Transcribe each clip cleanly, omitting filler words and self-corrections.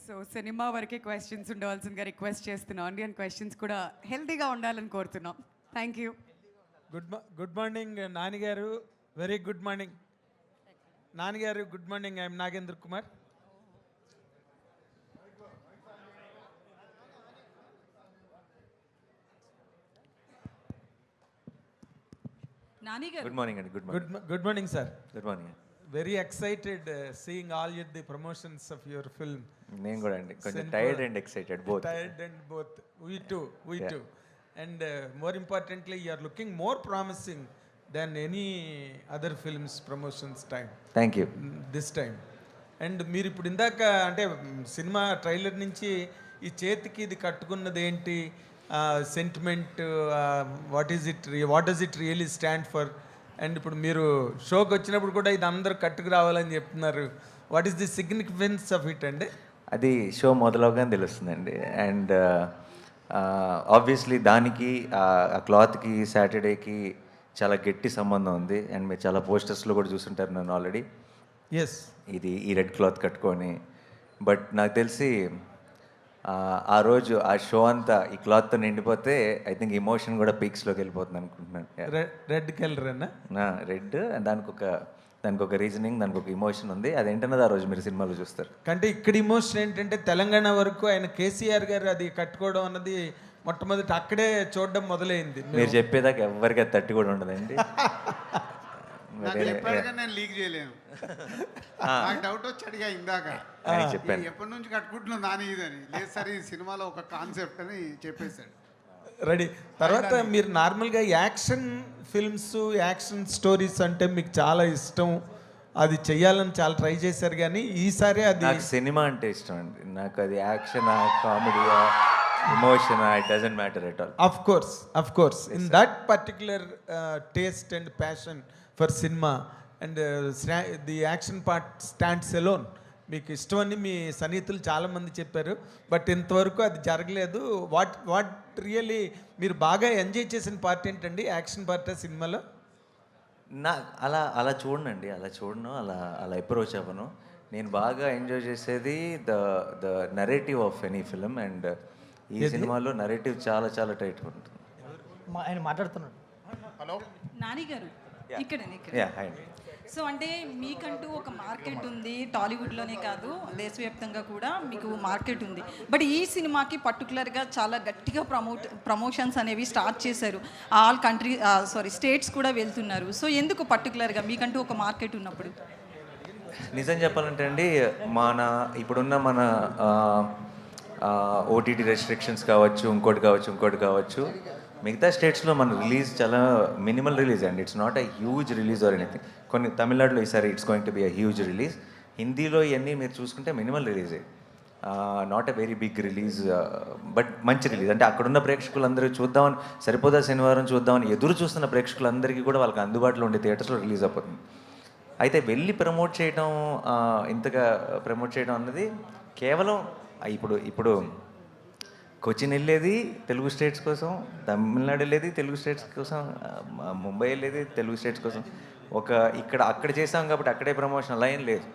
So cinema వరకే questions ఉండవలసిందిగా request చేస్తున్నాం అండి అండ్ క్వశ్చన్స్ కూడా హెల్తీగా ఉండాలని కోరుతున్నాం. Thank you. గుడ్ మార్నింగ్ నాన్నగారు. వెరీ గుడ్ మార్నింగ్ నాన్నగారు. Good morning. I'm Nagendra Kumar. Nani గారు గుడ్ మార్నింగ్ అండి. Good morning sir. Good morning. Very excited seeing all the promotions of your film. నేను కూడా అండి కొంచెం tired and excited both. Tired and both. We too. And more importantly, you are looking more promising than any other films promotions time. Thank you. This time. And మీరు ఇప్పుడు ఇందాక అంటే cinema trailer నుంచి ఈ చేతికి ఇది కట్టుకున్నది ఏంటి, sentiment, what does it really stand for? And ఇప్పుడు మీరు షోకి వచ్చినప్పుడు కూడా ఇది అందరూ కట్టుకు రావాలని చెప్తున్నారు. What is the significance of it అండి? అది షో మొదలవగానే తెలుస్తుందండి. అండ్ ఆబ్వియస్లీ దానికి ఆ క్లాత్కి సాటర్డేకి చాలా గట్టి సంబంధం ఉంది. అండ్ మీరు చాలా పోస్టర్స్లో కూడా చూసుంటారు నన్ను ఆల్రెడీ. ఎస్. ఇది ఈ రెడ్ క్లాత్ కట్టుకొని. బట్ నాకు తెలిసి ఆ రోజు ఆ షో అంతా ఈ క్లాత్తో నిండిపోతే ఐ థింక్ ఇమోషన్ కూడా పీక్స్లోకి వెళ్ళిపోతుంది అనుకుంటున్నాను. రెడ్ కలర్ అన్న రెడ్ దానికి ఒక రీజనింగ్, దానికి ఒక ఇమోషన్ ఉంది. అదేంటన్నది ఆ రోజు మీరు సినిమాలో చూస్తారు. అంటే ఇక్కడ ఇమోషన్ ఏంటంటే తెలంగాణ వరకు ఆయన కేసీఆర్ గారు అది కట్టుకోవడం అన్నది మొట్టమొదటి అక్కడే చూడడం మొదలైంది. మీరు చెప్పేదాకా ఎవరికి అది తట్టి కూడా ఉండదండి. నేను లీక్ చేయలేను. నాకు డౌట్ వచ్చి అడిగా ఇందాక చెప్పాను ఎప్పటి నుంచి కట్టుకుంటున్నావు నాని ఇదని. లేదు సార్ ఈ సినిమాలో ఒక కాన్సెప్ట్ అని చెప్పేశాడు. రెడీ. తర్వాత మీరు నార్మల్గా యాక్షన్ ఫిల్మ్స్, యాక్షన్ స్టోరీస్ అంటే మీకు చాలా ఇష్టం, అది చెయ్యాలని చాలా ట్రై చేశారు. కానీ ఈసారి అది నాకు సినిమా అంటే ఇష్టం అండి. నాకు అది యాక్షన్, కామెడీయా, emotion, it doesn't matter at all. Of course. In that particular taste and passion for cinema and the action part stands alone. మీకు ఇష్టమని మీ సన్నిహితులు చాలామంది చెప్పారు. బట్ ఇంతవరకు అది జరగలేదు. వాట్ రియలీ మీరు బాగా ఎంజాయ్ చేసిన పార్ట్ ఏంటండి, యాక్షన్ పార్ట్ సినిమాలో? అలా చూడనండి, అలా అప్రోచ్ అవ్వను. నేను బాగా ఎంజాయ్ చేసేది the narrative of any film. And ఈ సినిమాలో నరేటివ్ చాలా చాలా టైట్ ఉంటుంది. ఆయన మాట్లాడుతున్నాడు. హలో నాని గారు ఇక్కడ హాయ్. సో అంటే మీకంటూ ఒక మార్కెట్ ఉంది, టాలీవుడ్లోనే కాదు దేశవ్యాప్తంగా కూడా మీకు మార్కెట్ ఉంది. బట్ ఈ సినిమాకి పర్టికులర్గా చాలా గట్టిగా ప్రమోషన్స్ అనేవి స్టార్ట్ చేశారు. ఆల్ స్టేట్స్ కూడా వెళ్తున్నారు. సో ఎందుకు పర్టికులర్గా మీకంటూ ఒక మార్కెట్ ఉన్నప్పుడు? నిజం చెప్పాలంటే అండి, ఇప్పుడున్న మన ఓటీటీ రెస్ట్రిక్షన్స్ కావచ్చు, ఇంకోటి కావచ్చు, మిగతా స్టేట్స్లో మన రిలీజ్ చాలా మినిమల్ రిలీజ్ అండి. It's not a huge release or anything. కొన్ని తమిళనాడులో ఈసారి it's going to be a huge release. హిందీలో ఇవన్నీ మీరు చూసుకుంటే మినిమల్ రిలీజే, not a very big release, but మంచి రిలీజ్. అంటే అక్కడున్న ప్రేక్షకులందరూ చూద్దామని, సరిపోదా శనివారం చూద్దామని ఎదురు చూస్తున్న ప్రేక్షకులందరికీ కూడా వాళ్ళకి అందుబాటులో ఉండే థియేటర్స్లో రిలీజ్ అయిపోతుంది. అయితే వెళ్ళి ఇంతగా ప్రమోట్ చేయడం అన్నది కేవలం ఇప్పుడు కొచ్చిన్ వెళ్ళేది తెలుగు స్టేట్స్ కోసం, తమిళనాడు వెళ్ళేది తెలుగు స్టేట్స్ కోసం, ముంబై వెళ్ళేది తెలుగు స్టేట్స్ కోసం. అక్కడ చేసాం కాబట్టి అక్కడే ప్రమోషన్ అలా ఏం లేదు.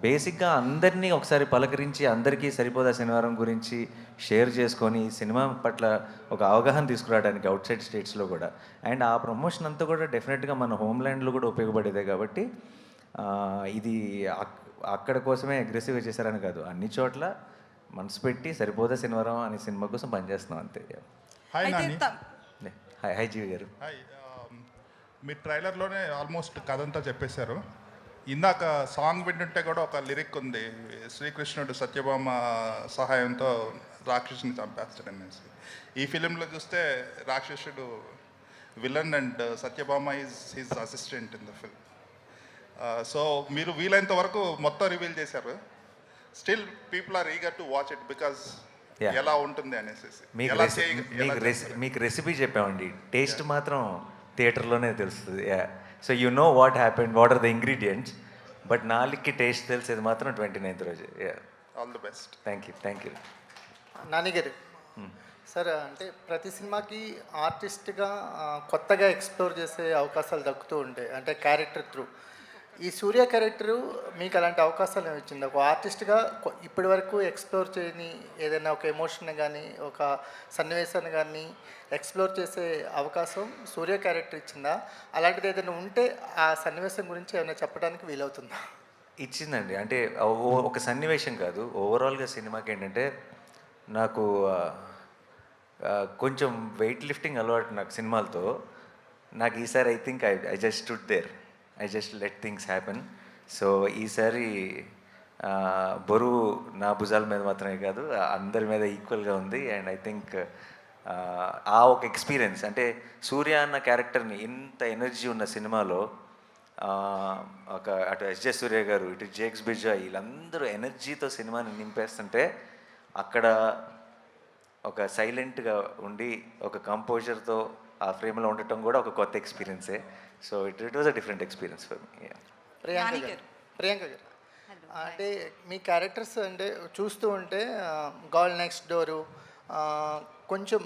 బేసిక్గా అందరినీ ఒకసారి పలకరించి, అందరికీ సరిపోదా శనివారం గురించి షేర్ చేసుకొని సినిమా పట్ల ఒక అవగాహన తీసుకురావడానికి అవుట్ సైడ్ స్టేట్స్లో కూడా. అండ్ ఆ ప్రమోషన్ అంతా కూడా డెఫినెట్గా మన హోమ్ల్యాండ్లో కూడా ఉపయోగపడేదే. కాబట్టి ఇది అక్కడ కోసమే అగ్రెసివ్గా చేశారని కాదు, అన్ని చోట్ల మనసు పెట్టి సరిపోదా శనివారం అనే సినిమా కోసం పనిచేస్తున్నాం అంతే. హాయ్ జీవి గారు. హాయ్. మీ ట్రైలర్లోనే ఆల్మోస్ట్ కథ అంతా చెప్పేశారు. ఇందాక సాంగ్ వింటుంటే కూడా ఒక లిరిక్ ఉంది, శ్రీకృష్ణుడు సత్యభామ సహాయంతో రాక్షసుని చంపేస్తాడనేసి. ఈ ఫిలింలో చూస్తే రాక్షసుడు villain and Satyabhama is his assistant in the film. So మీరు వీలైనంత వరకు మొత్తం రివీల్ చేశారు. Still people are eager to watch it because ఎలా ఉంటుంది అనేసి. మీకు రెసిపీ చెప్పామండి, టేస్ట్ మాత్రం థియేటర్లోనే తెలుస్తుంది. So you know what happened, what are the ingredients, but నాలుగుకి టేస్ట్ తెలిసేది మాత్రం 29th రోజు. All the best. Thank you. Nani garu sir, అంటే ప్రతి సినిమాకి ఆర్టిస్ట్గా కొత్తగా ఎక్స్ప్లోర్ చేసే అవకాశాలు దక్కుతూ ఉంటాయి, అంటే క్యారెక్టర్ త్రూ. ఈ సూర్య క్యారెక్టరు మీకు అలాంటి అవకాశాలు ఏమి ఇచ్చింది? ఒక ఆర్టిస్ట్గా ఇప్పటి వరకు ఎక్స్ప్లోర్ చేయని ఏదైనా ఒక ఎమోషన్ కానీ ఒక సన్నివేశాన్ని కానీ ఎక్స్ప్లోర్ చేసే అవకాశం సూర్య క్యారెక్టర్ ఇచ్చిందా? అలాంటిది ఏదైనా ఉంటే ఆ సన్నివేశం గురించి ఏమైనా చెప్పడానికి వీలవుతుందా? ఇచ్చిందండి. అంటే ఒక సన్నివేశం కాదు, ఓవరాల్గా సినిమాకి ఏంటంటే నాకు కొంచెం వెయిట్ లిఫ్టింగ్ అలవాటు నాకు సినిమాలతో. నాకు ఈసారి I think I just stood there, I just let things happen. So ఈసారి బరువు నా భుజాల మీద మాత్రమే కాదు, అందరి మీద ఈక్వల్గా ఉంది. అండ్ ఐ థింక్ ఆ ఒక ఎక్స్పీరియన్స్, అంటే సూర్య అన్న క్యారెక్టర్ని ఇంత ఎనర్జీ ఉన్న సినిమాలో ఒక అటు ఎస్జే సూర్య గారు, ఇటు జేక్స్ బిజా, వీళ్ళందరూ ఎనర్జీతో సినిమాని నింపేస్తుంటే అక్కడ ఒక సైలెంట్గా ఉండి ఒక కంపోజర్తో ఆ ఫ్రేమ్లో ఉండటం కూడా ఒక కొత్త ఎక్స్పీరియన్సే. So it was a different experience for me. Priyanka garu అంటే మీ క్యారెక్టర్స్ అంటే చూస్తూ ఉంటే గర్ల్ నెక్స్ట్ డోరు కొంచెం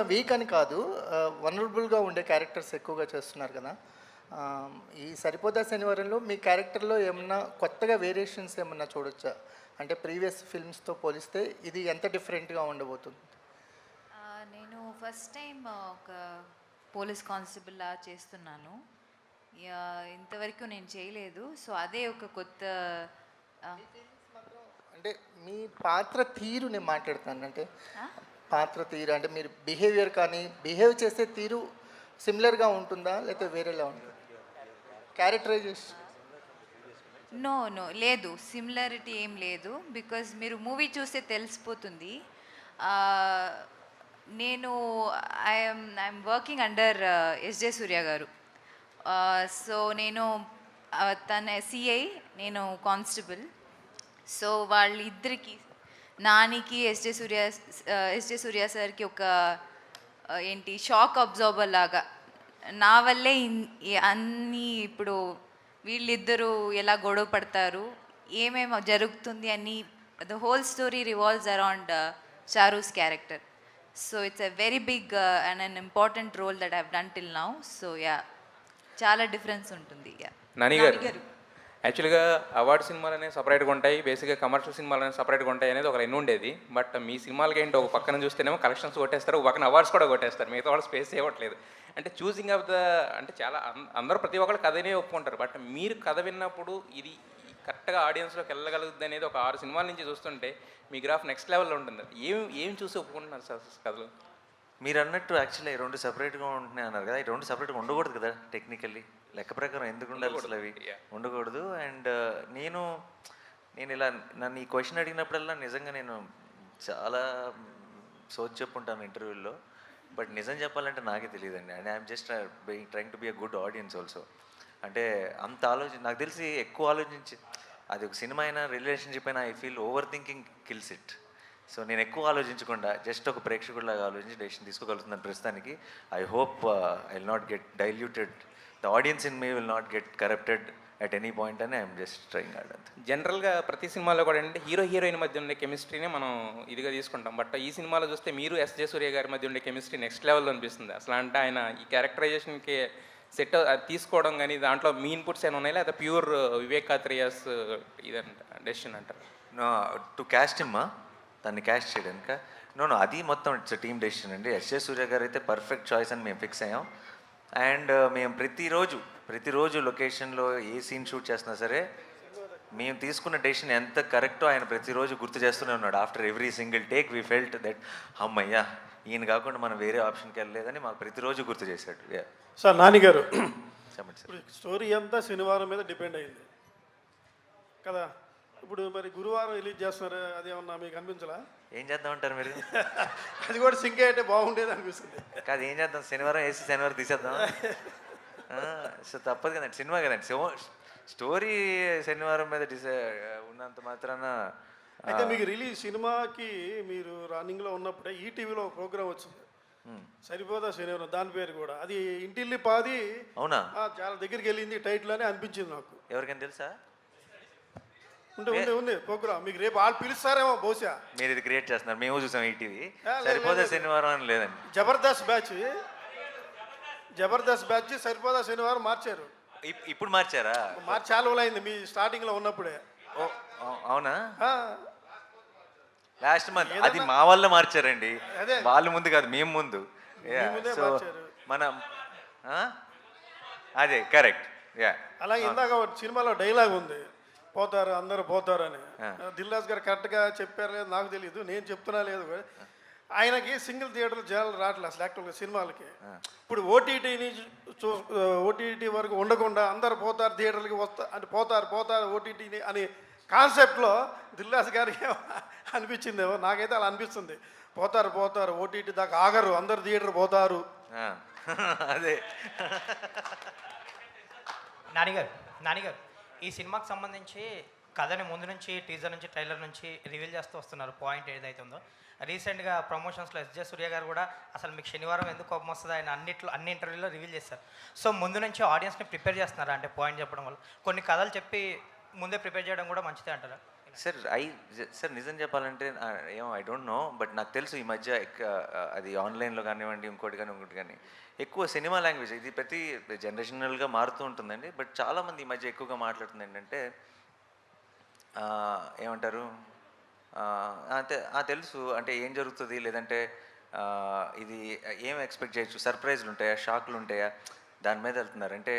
వీక్ అని కాదు, వనరబుల్గా ఉండే క్యారెక్టర్స్ ఎక్కువగా చేస్తున్నారు కదా. ఈ సరిపోదా శనివారంలో మీ క్యారెక్టర్లో ఏమన్నా కొత్తగా వేరియేషన్స్ ఏమన్నా చూడొచ్చా? అంటే ప్రీవియస్ ఫిల్మ్స్తో పోలిస్తే ఇది ఎంత డిఫరెంట్గా ఉండబోతుంది? నేను ఫస్ట్ టైం ఒక పోలీస్ కానిస్టేబుల్లా చేస్తున్నాను. ఇంతవరకు నేను చేయలేదు. సో అదే ఒక కొత్త అంటే మీ పాత్ర తీరు నేను మాట్లాడుతాను. అంటే పాత్ర తీరు అంటే మీరు బిహేవియర్ కానీ బిహేవ్ చేసే తీరు సిమిలర్గా ఉంటుందా లేకపోతే వేరేలా ఉంటుందా? క్యారెక్టరైజేషన్ నో లేదు, సిమిలారిటీ ఏం లేదు. బికాజ్ మీరు మూవీ చూస్తే తెలిసిపోతుంది. నేను I'm working under SJ Surya గారు. సో నేను తన సిఐ, నేను కానిస్టేబుల్. సో వాళ్ళిద్దరికి, నానికి ఎస్జే సూర్య సార్కి ఒక ఏంటి షాక్ అబ్జార్బర్ లాగా నా వల్లే అన్నీ ఇప్పుడు వీళ్ళిద్దరూ ఎలా గొడవ పడతారు, ఏమేమి జరుగుతుంది అని the whole story revolves around Charu's character. So it's a very big and an important role that I've done till now. So చాలా డిఫరెన్స్ ఉంటుంది. నాని గారు, యాక్చువల్గా అవార్డు సినిమాలు అనేవి సపరేట్గా ఉంటాయి, బేసిక్గా కమర్షియల్ సినిమాలు అనేవి సపరేట్గా ఉంటాయి అనేది ఒక రెండు ఉండేది. బట్ మీ సినిమాలకి ఏంటి, ఒక పక్కన చూస్తేనేమో కలెక్షన్స్ కొట్టేస్తారు, ఒక పక్కన అవార్డ్స్ కూడా కొట్టేస్తారు, మిగతా వాళ్ళు స్పేస్ ఇవ్వట్లేదు. అంటే చూసింగ్ ఆఫ్ ద అంటే చాలా అందరూ ప్రతి ఒక్కరు కథనే ఒప్పుకుంటారు. బట్ మీరు కథ విన్నప్పుడు ఇది కరెక్ట్గా ఆడియన్స్లోకి వెళ్ళగలుగుతుంది అనేది ఒక 6 సినిమాల నుంచి చూస్తుంటే మీ గ్రాఫ్ నెక్స్ట్ లెవెల్లో ఉంటుంది. ఏం చూసి ఒప్పుకుంటున్నారు సార్ కథలు? మీరు అన్నట్టు యాక్చువల్లీ 2 సపరేట్గా ఉంటున్నాయి అన్నారు కదా, ఈ 2 సపరేట్గా ఉండకూడదు కదా టెక్నికల్లీ, లెక్క ప్రకారం ఎందుకు ఉండాలి అసలు? అవి ఉండకూడదు. అండ్ నేను ఇలా నన్ను ఈ క్వశ్చన్ అడిగినప్పుడల్లా నిజంగా నేను చాలా సోచ్ చెప్పుంటాను ఇంటర్వ్యూల్లో. బట్ నిజం చెప్పాలంటే నాకే తెలియదండి. And I'm just trying to be a good audience also. అంటే అంత నాకు తెలిసి ఎక్కువ ఆలోచించి, అది ఒక సినిమా అయినా రిలేషన్షిప్ అయినా, I feel over thinking kills it. So నేను ఎక్కువ ఆలోచించకుండా జస్ట్ ఒక ప్రేక్షకుడిలాగా ఆలోచించి డెసిషన్ తీసుకోగలుగుతున్నాను ప్రస్తుతానికి. I hope I will not get diluted, the audience in me will not get corrupted at any point అని ఐఎమ్ జస్ట్ ట్రైంగ్ హార్డ్. అంతే. జనరల్గా ప్రతి సినిమాలో కూడా అంటే హీరోయిన్ మధ్య ఉండే కెమిస్ట్రీనే మనం ఇదిగా తీసుకుంటాం. బట్ ఈ సినిమాలో చూస్తే మీరు ఎస్జే సూర్య గారి మధ్య ఉండే కెమిస్ట్రీ నెక్స్ట్ లెవెల్లో అనిపిస్తుంది. అసలు అంటే ఆయన ఈ క్యారెక్టరైజేషన్కి సెట్ తీసుకోవడం కానీ దాంట్లో మీ ఇన్పుట్స్ ఏమైనా ఉన్నాయి, లేదా ప్యూర్ వివేక్ కాత్రియాస్ ఇదంట డెసిషన్ అంటారు? టు క్యాస్ట్ హిమ్మా, దాన్ని క్యాస్ట్ చేయడానికి నో అది మొత్తం ఇట్స్ టీమ్ డెసిషన్ అండి. ఎస్జే సూర్య గారు అయితే పర్ఫెక్ట్ చాయిస్ అని మేము ఫిక్స్ అయ్యాం. అండ్ మేము ప్రతిరోజు లొకేషన్లో ఏ సీన్ షూట్ చేస్తున్నా సరే మేము తీసుకున్న డెసిషన్ ఎంత కరెక్టో ఆయన ప్రతిరోజు గుర్తు చేస్తూనే ఉన్నాడు. After every single take we felt that అమ్మయ్యా ఈయన కాకుండా మనం వేరే ఆప్షన్కి వెళ్ళలేదని మాకు ప్రతిరోజు గుర్తు చేశాడు. సార్ నాని గారు, చెప్పండి సార్. స్టోరీ అంతా శనివారం మీద డిపెండ్ అయింది కదా. ఇప్పుడు మరి గురువారం రిలీజ్ చేస్తున్నారు, అది ఏమన్నా మీకు అనిపించలా? ఏం చేద్దామంటారు మీరు? అది కూడా సింక్ అయితే బాగుండేది అనిపిస్తుంది. కాదు, ఏం చేద్దాం, శనివారం వేసి శనివారం తీసేద్దాం. సో తప్పదు కదండి, సినిమా కదండి. స్టోరీ శనివారం మీద ఉన్నంత మాత్రాన. అయితే మీకు రిలీజ్ సినిమాకి మీరు రన్నింగ్లో ఉన్నప్పుడే ఈటీవీలో ప్రోగ్రామ్ వచ్చింది, సరిపోదా శనివారం, దాని పేరు కూడా అది ఇంటిల్లి పాది. అవునా? చాలా దగ్గరికి వెళ్ళింది టైటిల్ అని అనిపించింది నాకు. ఎవరికైనా తెలుసా? ఉంది ప్రోగ్రామ్. మీకు రేపు వాళ్ళు పిలుస్తారేమో బహుశా. మీరు ఇది క్రియేట్ చేస్తున్నారు, మేము చూసాం ఈటీవీ. సరిపోదా శనివారం అని లేదండి, జబర్దస్త్ బ్యాచ్ సరిపోదా శనివారం మార్చారు. ఇప్పుడు మార్చారా? మార్చి చాలా రోజులు అయింది మీ స్టార్టింగ్లో ఉన్నప్పుడే. ఓ, అవునా? ఆ, లాస్ట్ మంత్ అది మా వల్ల మార్చారండి. అదే. వాళ్ళు ముందు కాదు, మేము ముందు. ముందే సో మార్చారు. మనం అదే కరెక్ట్. యా, అలాగే ఇందాక ఒక సినిమాలో డైలాగ్ ఉంది, పోతారు అందరూ పోతారు అని. దిల్రాజ్ గారు కరెక్ట్గా చెప్పారు లేదు నాకు తెలియదు, నేను చెప్తున్నా లేదు. ఆయనకి సింగిల్ థియేటర్లు జనాలు రావట్లేదు అసలు యాక్చువల్గా సినిమాలకి. ఇప్పుడు ఓటీటీ వరకు ఉండకుండా అందరు పోతారు థియేటర్లకి అంటే పోతారు ఓటీటీని అని కాన్సెప్ట్లో దిల్రాజ్ గారికి అనిపించిందేమో, నాకైతే అలా అనిపిస్తుంది. పోతారు ఓటీటీ దాకా ఆగరు, అందరు థియేటర్ పోతారు. అదే. నానిగారు ఈ సినిమాకి సంబంధించి కథని ముందు నుంచి టీజర్ నుంచి ట్రైలర్ నుంచి రివీల్ చేస్తూ వస్తున్నారు. పాయింట్ ఏదైతే ఉందో రీసెంట్గా ప్రమోషన్స్లో ఎస్జే సూర్య గారు కూడా అసలు మీకు శనివారం ఎందుకు కోపం వస్తుంది ఆయన అన్ని ఇంటర్వ్యూలో రివీల్ చేస్తారు. సో ముందు నుంచి ఆడియన్స్ని ప్రిపేర్ చేస్తున్నారా అంటే పాయింట్ చెప్పడం వల్ల కొన్ని కథలు చెప్పి ముందే ప్రిపేర్ చేయడం కూడా మంచిదే అంటారా? సార్ నిజం చెప్పాలంటే ఐ డోంట్ నో, బట్ నాకు తెలుసు ఈ మధ్య అది ఆన్లైన్లో కానివ్వండి ఇంకోటి కానీ ఎక్కువ సినిమా లాంగ్వేజ్ ఇది ప్రతి జనరేషనల్గా మారుతూ ఉంటుందండి. బట్ చాలామంది ఈ మధ్య ఎక్కువగా మాట్లాడుతుంది ఏంటంటే ఏమంటారు, అంతే తెలుసు అంటే ఏం జరుగుతుంది, లేదంటే ఇది ఏం ఎక్స్పెక్ట్ చేయొచ్చు, సర్ప్రైజ్లు ఉంటాయా, షాక్లు ఉంటాయా, దాని మీద వెళ్తున్నారు. అంటే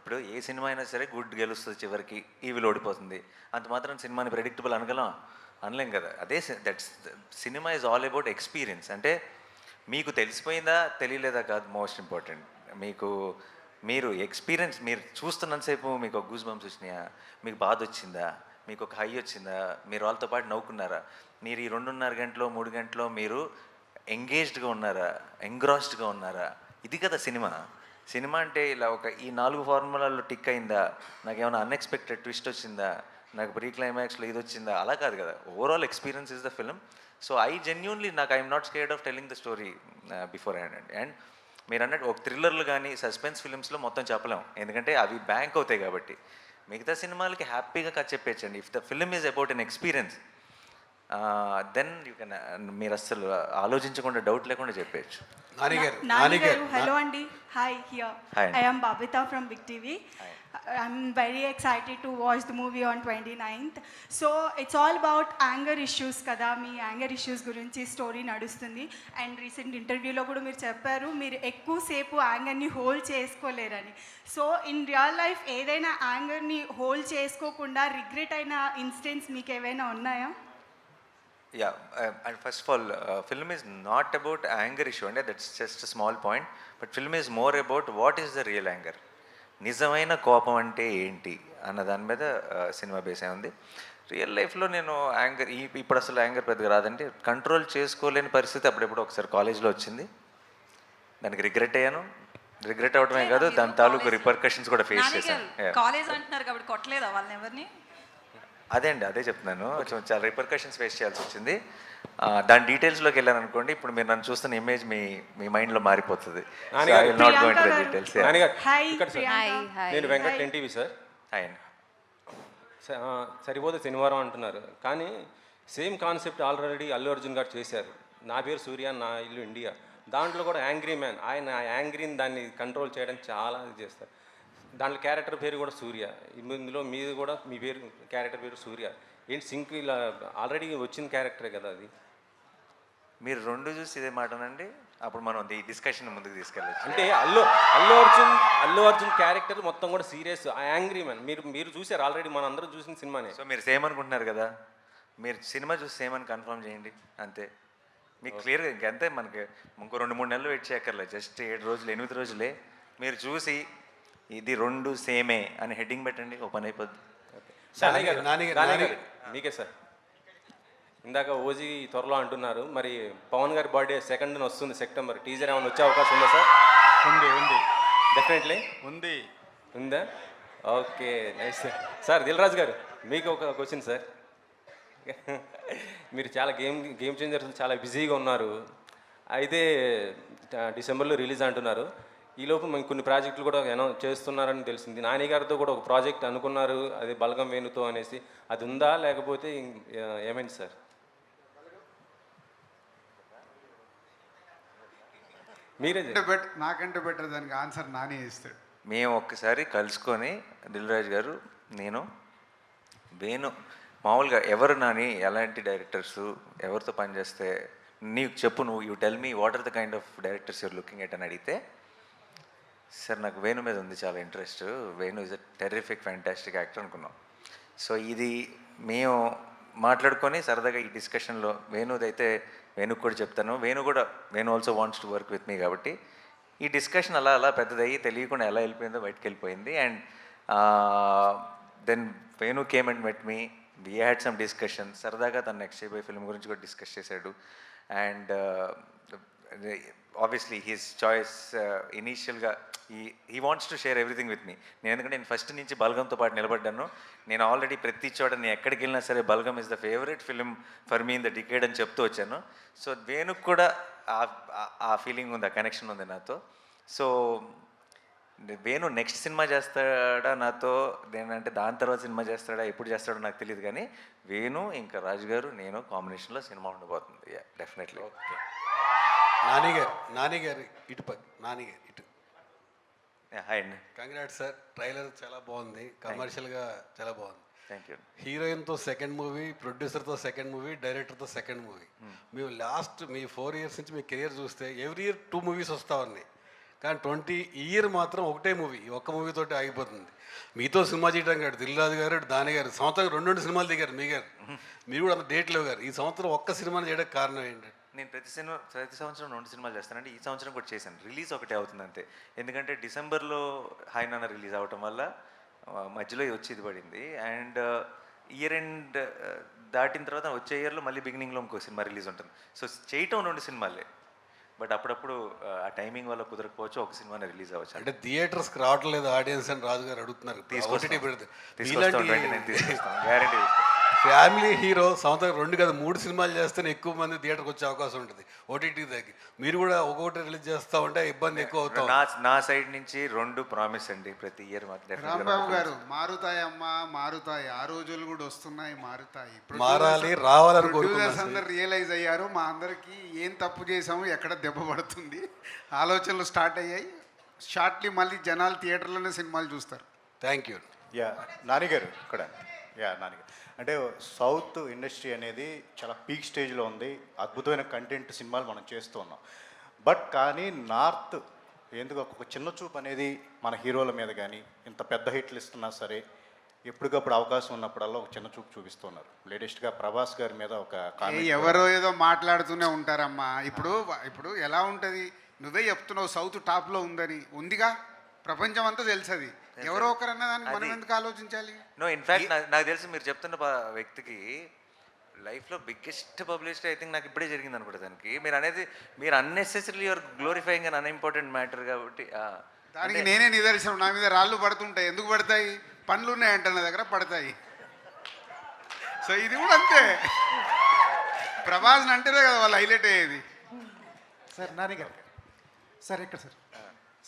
ఇప్పుడు ఏ సినిమా అయినా సరే గుడ్ గెలుస్తుంది, చివరికి ఈవిల్ ఓడిపోతుంది, అంత మాత్రం సినిమాని ప్రెడిక్టబుల్ అనలేం కదా. అదే cinema is all about experience. అంటే మీకు తెలిసిపోయిందా తెలియలేదా కాదు మోస్ట్ ఇంపార్టెంట్. మీరు ఎక్స్పీరియన్స్ మీరు చూస్తున్నంతసేపు మీకు ఒక గూస్ బంప్స్ వచ్చినాయా, మీకు బాధ వచ్చిందా, మీకు ఒక హై వచ్చిందా, మీరు వాళ్ళతో పాటు నవ్వుకున్నారా, మీరు ఈ 2.5 గంటలో 3 గంటలో మీరు ఎంగేజ్డ్గా ఉన్నారా, ఎంగ్రాస్డ్గా ఉన్నారా, ఇది కదా సినిమా అంటే ఇలా ఈ 4 ఫార్ములాల్లో టిక్ అయిందా, నాకేమైనా అన్ఎక్స్పెక్టెడ్ ట్విస్ట్ వచ్చిందా, నాకు ప్రీ క్లైమాక్స్లో ఇది వచ్చిందా, అలా కాదు కదా. Overall experience is the film. So I'm not scared of telling the story before hand అండి. అండ్ మీరు అన్నట్టు ఒక థ్రిల్లర్లు కానీ సస్పెన్స్ ఫిల్మ్స్లో మొత్తం చెప్పలేం, ఎందుకంటే అవి బ్యాంక్ అవుతాయి కాబట్టి. మిగతా సినిమాలకి హ్యాపీగా కథ చెప్పేయచ్చండి. If the film is about an experience then you can, మీరు అస్సలు ఆలోచించకుండా డౌట్ లేకుండా చెప్పేయచ్చు. హలో అండి, hi here I am Babita from Big TV. I'm very excited to watch the movie on 29th. So it's all about anger issues kada, మీ anger issues గురించి story నడుస్తుంది. And recent ఇంటర్వ్యూలో కూడా మీరు చెప్పారు మీరు ఎక్కువసేపు యాంగర్ని హోల్డ్ చేసుకోలేరని. సో ఇన్ రియల్ లైఫ్ ఏదైనా యాంగర్ని హోల్డ్ చేసుకోకుండా రిగ్రెట్ అయిన ఇన్సిడెంట్స్ మీకు ఏవైనా ఉన్నాయా? Yeah, and first of all, film is not about anger issue, and that's just a small point. But film is more about what is the real anger. నిజమైన కోపం అంటే ఏంటి అన్న దాని మీద సినిమా బేస్ అయి ఉంది. రియల్ లైఫ్లో నేను యాంగర్ ఇప్పుడు అసలు యాంగర్ పెద్దగా రాదంటే కంట్రోల్ చేసుకోలేని పరిస్థితి అప్పుడెప్పుడు ఒకసారి కాలేజ్లో వచ్చింది. దానికి రిగ్రెట్ అయ్యాను. రిగ్రెట్ అవడమే కాదు, దాని తాలూకు రిపర్కషన్స్ కూడా ఫేస్ చేశాను. కాలేజ్ అంటున్నారు కాబట్టి కొట్టలేదా వాళ్ళని ఎవరిని? అదే చెప్తున్నాను, చాలా రిపర్కషన్స్ ఫేస్ చేయాల్సి వచ్చింది. దాని డీటెయిల్స్లోకి వెళ్ళాను అనుకోండి, ఇప్పుడు మీరు నన్ను చూస్తున్న ఇమేజ్ మీ మైండ్లో మారిపోతుంది. నేను వెంకట్ ఎన్టీవీ సార్. ఆయన సరిపోతే శనివారం అంటున్నారు, కానీ same concept already Allu Arjun గారు చేశారు. నా పేరు సూర్య, నా ఇల్లు ఇండియా. దాంట్లో కూడా యాంగ్రీ మ్యాన్, ఆయన యాంగ్రీని దాన్ని కంట్రోల్ చేయడం చాలా చేస్తారు. దాంట్లో క్యారెక్టర్ పేరు కూడా సూర్య. ఇందులో మీది కూడా మీ పేరు క్యారెక్టర్ పేరు సూర్య. ఏంటి సింక్ ఇలా ఆల్రెడీ వచ్చిన క్యారెక్టరే కదా అది. మీరు 2 చూసి ఇదే మాటనండి, అప్పుడు మనం ఈ డిస్కషన్ ముందుకు తీసుకెళ్ళచ్చు. అంటే అల్లు అర్జున్ క్యారెక్టర్ మొత్తం కూడా సీరియస్, యాంగ్రీ మ్యాన్. మీరు చూసారు ఆల్రెడీ, మన అందరూ చూసిన సినిమానే. సో మీరు సేమ్ అనుకుంటున్నారు కదా, మీరు సినిమా చూసి సేమ్ అని కన్ఫర్మ్ చేయండి అంతే. మీకు క్లియర్గా ఇంకంతే, మనకి ఇంకో 2-3 నెలలు వెయిట్ చేయక్కర్లేదు, జస్ట్ 7 రోజులు 8 రోజులే. మీరు చూసి ఇది 2 సేమే అని హెడ్డింగ్ పెట్టండి, ఓ పని అయిపోద్ది. మీకే సార్, ఇందాక ఓజీ త్వరలో అంటున్నారు, మరి పవన్ గారి బర్త్డే 2nd వస్తుంది సెప్టెంబర్. టీజర్ ఏమైనా వచ్చే అవకాశం ఉందా సార్? ఉంది డెఫినెట్లీ ఉందా? Okay, nice sir. Sir Dilraj garu, మీకు ఒక క్వశ్చన్ సార్. మీరు చాలా గేమ్ చేంజర్స్ చాలా బిజీగా ఉన్నారు, అయితే డిసెంబర్లో రిలీజ్ అంటున్నారు. ఈలోపు మేము కొన్ని ప్రాజెక్టులు కూడా అనౌన్స్ చేస్తున్నారని తెలిసింది. నాని గారితో కూడా ఒక ప్రాజెక్ట్ అనుకున్నారు, అది బలగం వేణుతో అనేసి. అది ఉందా లేకపోతే ఏమైంది సార్? నాకంటే బెటర్ దానికి ఆన్సర్ నాని ఇస్తాడు. మేము ఒక్కసారి కలుసుకొని దిల్ రాజు గారు, నేను, వేణు, మామూలుగా ఎవరు నాని ఎలాంటి డైరెక్టర్స్ ఎవరితో పనిచేస్తే నీకు చెప్పు, నువ్వు you tell me what are the kind of directors you're looking at అని అడిగితే, సార్ నాకు వేణు మీద ఉంది చాలా interest, Venu is a terrific fantastic actor అనుకున్నాం. సో ఇది మేము మాట్లాడుకొని సరదాగా ఈ డిస్కషన్లో వేణుదైతే వేణుకు కూడా చెప్తాను, Venu also wants to work with me, కాబట్టి ఈ డిస్కషన్ అలా అలా పెద్దదయ్యి తెలియకుండా ఎలా వెళ్ళిపోయిందో బయటకు వెళ్ళిపోయింది. And then Venu came and met me, we had some discussion, సరదాగా తను నెక్స్ట్ చేయబోయే ఫిల్మ్ గురించి కూడా డిస్కస్ చేశాడు. అండ్ ఆబ్వియస్లీ హిస్ చాయిస్ ఇనీషియల్గా he wants to share everything with me. ఎందుకంటే నేను ఫస్ట్ నుంచి బల్గంతో పాటు నిలబడ్డాను. నేను ఆల్రెడీ ప్రతి చోట నేను ఎక్కడికి వెళ్ళినా సరే Balagam is the favourite film for me in the decade అని చెప్తూ వచ్చాను. సో వేణుకు కూడా ఆ ఫీలింగ్ ఉంది, ఆ కనెక్షన్ ఉంది నాతో. సో వేణు నెక్స్ట్ సినిమా చేస్తాడా నాతో, ఏంటంటే దాని తర్వాత సినిమా చేస్తాడా, ఎప్పుడు చేస్తాడో నాకు తెలియదు, కానీ వేణు ఇంకా రాజు గారు నేను కాంబినేషన్లో సినిమా ఉండబోతుంది. డెఫినెట్లీ. ఓకే, నానిగారు ఇటు నానిగారు ఇటు. హాయ్ అండి. కంగ్రాట్స్ సార్, ట్రైలర్ చాలా బాగుంది, కమర్షియల్గా చాలా బాగుంది. Thank you. హీరోయిన్తో సెకండ్ మూవీ, ప్రొడ్యూసర్తో సెకండ్ మూవీ, డైరెక్టర్తో సెకండ్ మూవీ. మేము లాస్ట్ మీ 4 years నుంచి మీ కెరియర్ చూస్తే ఎవ్రీ ఇయర్ 2 movies వస్తూ ఉన్నాయి, కానీ 20 year మాత్రం ఒకటే మూవీ, ఈ ఒక్క మూవీతోటి ఆగిపోతుంది. మీతో సినిమా చేయడం కాదు, దిల్ రాజు గారు, దాని గారు సంవత్సరం 2 సినిమాలు దిగారు మీ గారు, మీరు కూడా అంత డేట్ లేవు గారు. ఈ సంవత్సరం ఒక్క సినిమాని చేయడానికి కారణం ఏంటంటే, నేను ప్రతి సంవత్సరం 2 సినిమాలు చేస్తానంటే ఈ సంవత్సరం కూడా చేశాను. రిలీజ్ ఒకటే అవుతుంది అంతే, ఎందుకంటే డిసెంబర్లో హాయ్ నాన్న రిలీజ్ అవ్వటం వల్ల మధ్యలో వచ్చి ఇది పడింది. అండ్ ఇయర్ ఎండ్ దాటిన తర్వాత వచ్చే ఇయర్లో మళ్ళీ బిగినింగ్లో ఇంకో సినిమా రిలీజ్ ఉంటుంది. సో చేయటం 2 సినిమాలే, బట్ అప్పుడప్పుడు ఆ టైమింగ్ వల్ల కుదరకపోవచ్చు, ఒక సినిమానే రిలీజ్ అవ్వచ్చు. అంటే థియేటర్స్కి రావట్లేదు ఆడియన్స్ అని రాజు గారు అడుగుతున్నారు. గ్యారంటీ. ఫ్యామిలీ హీరో సంవత్సరం 2 కాదు 3 సినిమాలు చేస్తేనే ఎక్కువ మంది థియేటర్కి వచ్చే అవకాశం ఉంటుంది ఓటీటీ దగ్గర. మీరు కూడా ఒక్కొక్కటి రిలీజ్ చేస్తూ ఉంటే ఇబ్బంది ఎక్కువ అవుతుంది. నా సైడ్ నుంచి 2 ప్రామిస్ అండి ప్రతి ఇయర్. రాంబాబు గారు, మారుతాయమ్మా మారుతాయి, ఆ రోజులు కూడా వస్తున్నాయి, మారుతాయి, మారాలి, రావాలని ప్రొడ్యూసర్స్ అందరు రియలైజ్ అయ్యారు, మా అందరికీ ఏం తప్పు చేసాము, ఎక్కడ దెబ్బ పడుతుంది, ఆలోచనలు స్టార్ట్ అయ్యాయి. షార్ట్లీ మళ్ళీ జనాలు థియేటర్లోనే సినిమాలు చూస్తారు. Thank you. యా నానిగారు ఇక్కడ. నానిగారు అంటే సౌత్ ఇండస్ట్రీ అనేది చాలా పీక్ స్టేజ్లో ఉంది, అద్భుతమైన కంటెంట్ సినిమాలు మనం చేస్తూ ఉన్నాం. బట్ కానీ నార్త్ ఎందుకు ఒక చిన్న చూపు అనేది మన హీరోల మీద కానీ, ఇంత పెద్ద హిట్లు ఇస్తున్నా సరే ఎప్పటికప్పుడు అవకాశం ఉన్నప్పుడల్లా ఒక చిన్న చూపు చూపిస్తున్నారు. లేటెస్ట్గా ప్రభాస్ గారి మీద ఒక ఎవరో ఏదో మాట్లాడుతూనే ఉంటారమ్మా. ఇప్పుడు ఎలా ఉంటుంది, నువ్వే చెప్తున్నావు సౌత్ టాప్లో ఉందని, ఉందిగా, ప్రపంచం అంతా తెలుసది. ఎవరో ఒకరన్నా దానికి మనం ఎందుకు ఆలోచించాలి? నో, ఇన్ఫ్యాక్ట్ నాకు తెలిసి మీరు చెప్తున్న వ్యక్తికి లైఫ్లో బిగ్గెస్ట్ పబ్లిసిటీ ఐ థింక్ నాకు ఇప్పుడే జరిగింది అనుకుంటా. దానికి మీరు unnecessary your glorifying and unimportant matter కాబట్టి దానికి నేనే నిదర్శనం. నా మీద రాళ్ళు పడుతుంటాయి, ఎందుకు పడతాయి? పనులు ఉన్నాయంట నా దగ్గర, పడతాయి. సో ఇది కూడా అంతే, ప్రభాస్ని అంటేనే కదా వాళ్ళు హైలైట్ అయ్యేది. సార్ నానిగారు సార్ ఇక్కడ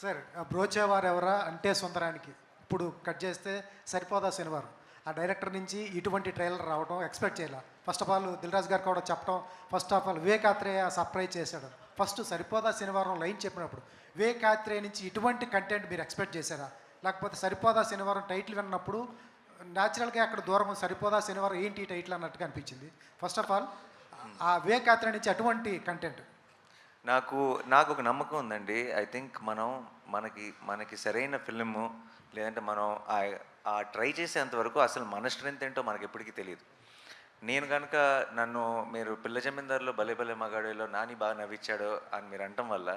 సార్ బ్రోచేవారు ఎవరా అంటే సుందరానికి ఇప్పుడు కట్ చేస్తే సరిపోదా శనివారం, ఆ డైరెక్టర్ నుంచి ఇటువంటి ట్రైలర్ రావడం ఎక్స్పెక్ట్ చేయాలి. First of all Dil Raju గారు కూడా చెప్పడం, first of all Vivekatreya surprise చేశాడు. ఫస్ట్ సరిపోదా శనివారం లైన్ చెప్పినప్పుడు వివేకాత్రేయ నుంచి ఇటువంటి కంటెంట్ మీరు ఎక్స్పెక్ట్ చేశారా, లేకపోతే సరిపోదా శనివారం టైటిల్ విన్నప్పుడు న్యాచురల్గా అక్కడ దూరం సరిపోదా శనివారం ఏంటి టైటిల్ అన్నట్టుగా అనిపించింది. ఫస్ట్ ఆఫ్ ఆల్ ఆ వివేకాత్రేయ నుంచి అటువంటి కంటెంట్ నాకు ఒక నమ్మకం ఉందండి. ఐ థింక్ మనకి సరైన ఫిల్ము, లేదంటే మనం ఆ ట్రై చేసేంతవరకు అసలు మన స్ట్రెంత్ ఏంటో మనకి ఎప్పటికీ తెలియదు. నేను కనుక మీరు పిల్ల జమీందారులో భలే భలే మగాడిలో నాని బాగా నవ్వించాడు అని మీరు అనటం వల్ల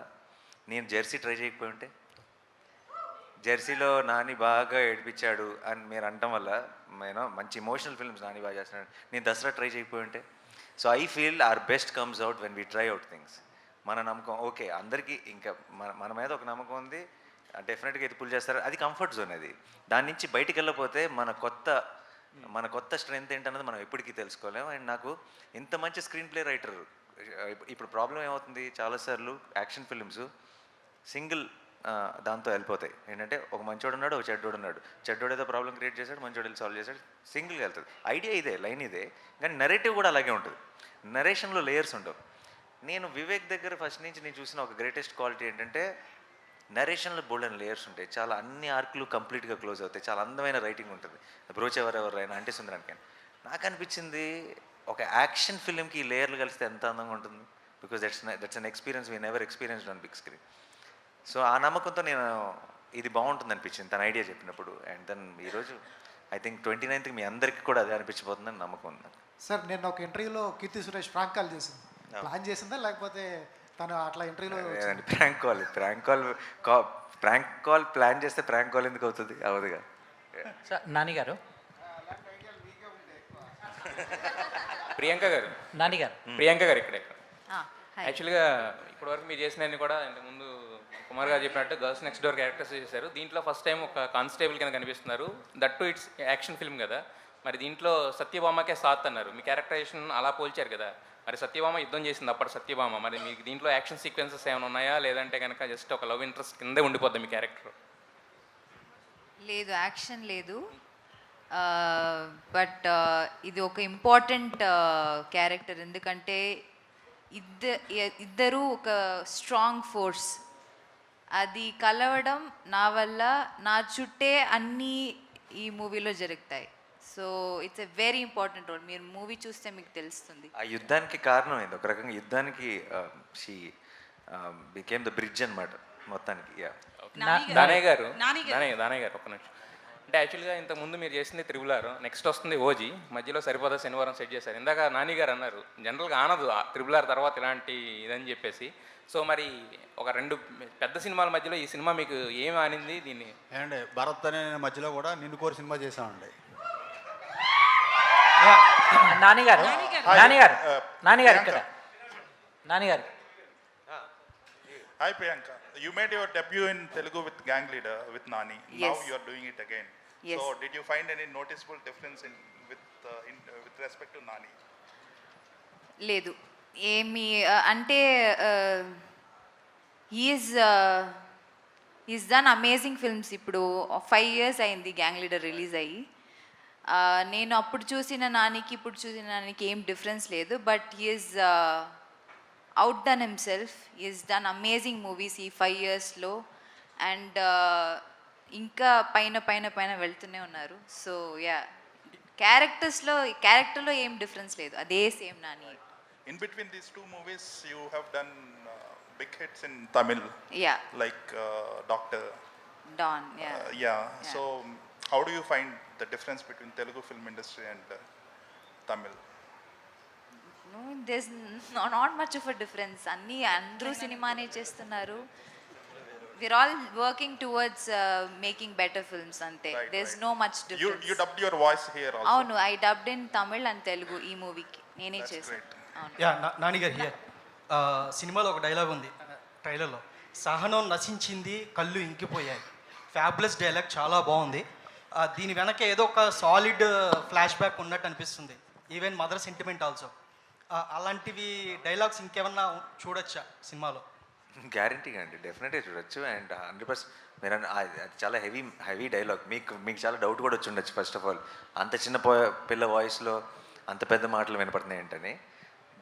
నేను జెర్సీ ట్రై చేయకపోయి ఉంటే, జెర్సీలో నాని బాగా ఏడిపించాడు అని మీరు అనటం వల్ల మంచి ఇమోషనల్ ఫిల్మ్స్ నాని బాగా చేస్తున్నాడు, నేను దసరా ట్రై చేయకపోయి ఉంటే. So I feel our best comes out when we try out things. మన నమ్మకం ఓకే, అందరికీ ఇంకా మన మీద ఒక నమ్మకం ఉంది, డెఫినెట్గా ఇది పుల్ చేస్తారు, అది కంఫర్ట్ జోన్. అది దాని నుంచి బయటికి వెళ్ళకపోతే మన కొత్త స్ట్రెంత్ ఏంటన్నది మనం ఎప్పటికీ తెలుసుకోలేము. అండ్ నాకు ఇంత మంచి స్క్రీన్ ప్లే రైటర్, ఇప్పుడు ప్రాబ్లం ఏమవుతుంది, చాలాసార్లు యాక్షన్ ఫిల్మ్స్ సింగిల్ దాంతో వెళ్ళిపోతాయి. ఏంటంటే ఒక మంచోడు ఉన్నాడు, ఒక చెడ్డోడు ఉన్నాడు, చెడ్డోడు ఏదో ప్రాబ్లం క్రియేట్ చేశాడు, మంచోడు వెళ్ళి సాల్వ్ చేశాడు, సింగిల్గా వెళ్తుంది. ఐడియా ఇదే, లైన్ ఇదే, కానీ నెరేటివ్ కూడా అలాగే ఉంటుంది. నరేషన్లో లేయర్స్ ఉండవు. నేను వివేక్ దగ్గర ఫస్ట్ నుంచి నేను చూసిన ఒక గ్రేటెస్ట్ క్వాలిటీ ఏంటంటే నరేషన్లో బోల్డెన్ లేయర్స్ ఉంటాయి, చాలా అన్ని ఆర్కులు కంప్లీట్గా క్లోజ్ అవుతాయి, చాలా అందమైన రైటింగ్ ఉంటుంది. బ్రోచెవరెవరైనా అంటే సుందరానికైనా నాకు అనిపించింది ఒక యాక్షన్ ఫిల్మ్కి ఈ లేయర్లు కలిస్తే ఎంత అందంగా ఉంటుంది. Because that's an experience we never experienced on big screen. So ఆ నమ్మకంతో నేను ఇది బాగుంటుంది అనిపించింది తన ఐడియా చెప్పినప్పుడు. అండ్ దెన్ ఈరోజు ఐ థింక్ 29th మీ అందరికీ కూడా అదే అనిపించబోతుందని నమ్మకం ఉంది. సార్ నేను ఒక ఇంటర్వ్యూలో కీర్తి సురేష్ ప్రాంక్ కాల్ చేసింది, ప్లాన్ చేసిందా లేకపోతే తను అట్లా ఇంటర్వ్యూలో? ప్రాంక్ కాల్ ప్లాన్ చేస్తే ప్రాంక్ కాల్ ఎందుకు అవుతుంది? అవదుగా. సార్ నాని గారు, ప్రియాంక గారు, నాని గారు, ప్రియాంక గారు ఇక్కడ యాక్చువల్గా ఇప్పటివరకు మీరు చేసినవన్నీ కూడా ఇంతకుముందు కుమార్ గారు చెప్పినట్టు గర్ల్స్ నెక్స్ట్ డోర్ క్యారెక్టర్స్ చేశారు. దీంట్లో ఫస్ట్ టైం ఒక కానిస్టేబుల్ కింద కనిపిస్తున్నారు. That to it's action film కదా, మరి దీంట్లో సత్యభామకే సాత్ అన్నారు. మీ క్యారెక్టరైజేషన్ అలా పోల్చారు కదా, మరి సత్యభామ యుద్ధం చేసింది అప్పటి సత్యభామ, మరి మీకు దీంట్లో యాక్షన్ సీక్వెన్సెస్ ఏమైనా ఉన్నాయా, లేదంటే కనుక జస్ట్ ఒక లవ్ ఇంట్రెస్ట్ కిందే ఉండిపోద్ది మీ క్యారెక్టర్? లేదు, యాక్షన్ లేదు. బట్ ఇది ఒక ఇంపార్టెంట్ క్యారెక్టర్, ఎందుకంటే ఇద్దరు ఒక స్ట్రాంగ్ ఫోర్స్, అది కలవడం నా వల్ల నా చుట్టే అన్నీ ఈ మూవీలో జరుగుతాయి. So it's a very important role. మీరు మూవీ చూస్తే మీకు తెలుస్తుంది. ఆ యుద్ధానికి కారణం ఏంది? ఒక రకంగా యుద్ధానికి షీ బికేమ్ ద బ్రిడ్జ్ అనమాట మొత్తానికి. దానయ్య గారు ఒక నిమిషం. అంటే యాక్చువల్గా ఇంతకుముందు మీరు చేసింది త్రిబుల్ నెక్స్ట్ వస్తుంది ఓజీ, మధ్యలో సరిపోదా శనివారం సెట్ చేశారు. ఇందాక నాని గారు అన్నారు జనరల్గా ఆనదు త్రిబుల్ తర్వాత ఇలాంటి ఇదని చెప్పేసి. సో మరి ఒక రెండు పెద్ద సినిమాల మధ్యలో ఈ సినిమా మీకు ఏమి ఆనింది? దీన్ని ఏమండి భరత్ అనే మధ్యలో కూడా నిన్ను కోరి సినిమా చేసామండి. నానిగారు ఇక్కడ నానిగారు. Hi Priyanka, you made your debut in Telugu with Gang Leader with Nani. Yes. Now you are doing it again. Yes. So did you find any noticeable difference with respect to Nani? లేదు, ఏమి అంటే is done amazing films. ఇప్పుడు 5 years అయింది gang leader release అయ్యి. నేను అప్పుడు చూసిన నానికి ఇప్పుడు చూసిన నానికి ఏం డిఫరెన్స్ లేదు. But is out done himself, is done amazing movies ఈ 5 yearsలో. అండ్ ఇంకా పైన పైన పైన వెళ్తూనే ఉన్నారు. సో యా, క్యారెక్టర్లో ఏం డిఫరెన్స్ లేదు, అదే same Nani. In between these two movies, you have done big hits in Tamil. Yeah. Like Doctor. Don. Yeah. Yeah. So how do you find the difference between Telugu film industry and Tamil? No, there's not much of a difference. అందరూ సినిమానే చేస్తున్నారు. We're all working towards making better films ante. There's no much difference. You dubbed your voice here also. అవును, I dubbed in Tamil and Telugu ఈ మూవీకి నేనే చేశాను. Yeah Nani గారు here. సినిమాలో ఒక డైలాగ్ ఉంది ట్రైలర్లో, సహనం నశించింది కళ్ళు ఇంకిపోయాయి. ఫ్యాబులస్ డైలాగ్, చాలా బాగుంది. దీని వెనక ఏదో ఒక సాలిడ్ ఫ్లాష్ బ్యాక్ ఉన్నట్టు అనిపిస్తుంది. Even mother sentiment also. అలాంటివి డైలాగ్స్ ఇంకేమన్నా చూడొచ్చా సినిమాలో? గ్యారంటీగా అండి, డెఫినెట్గా చూడొచ్చు. అండ్ 100% మీరు చాలా హెవీ డైలాగ్. మీకు చాలా డౌట్ కూడా వచ్చి ఉండొచ్చు ఫస్ట్ ఆఫ్ ఆల్, అంత చిన్న పిల్ల వాయిస్లో అంత పెద్ద మాటలు వినపడుతున్నాయి ఏంటని.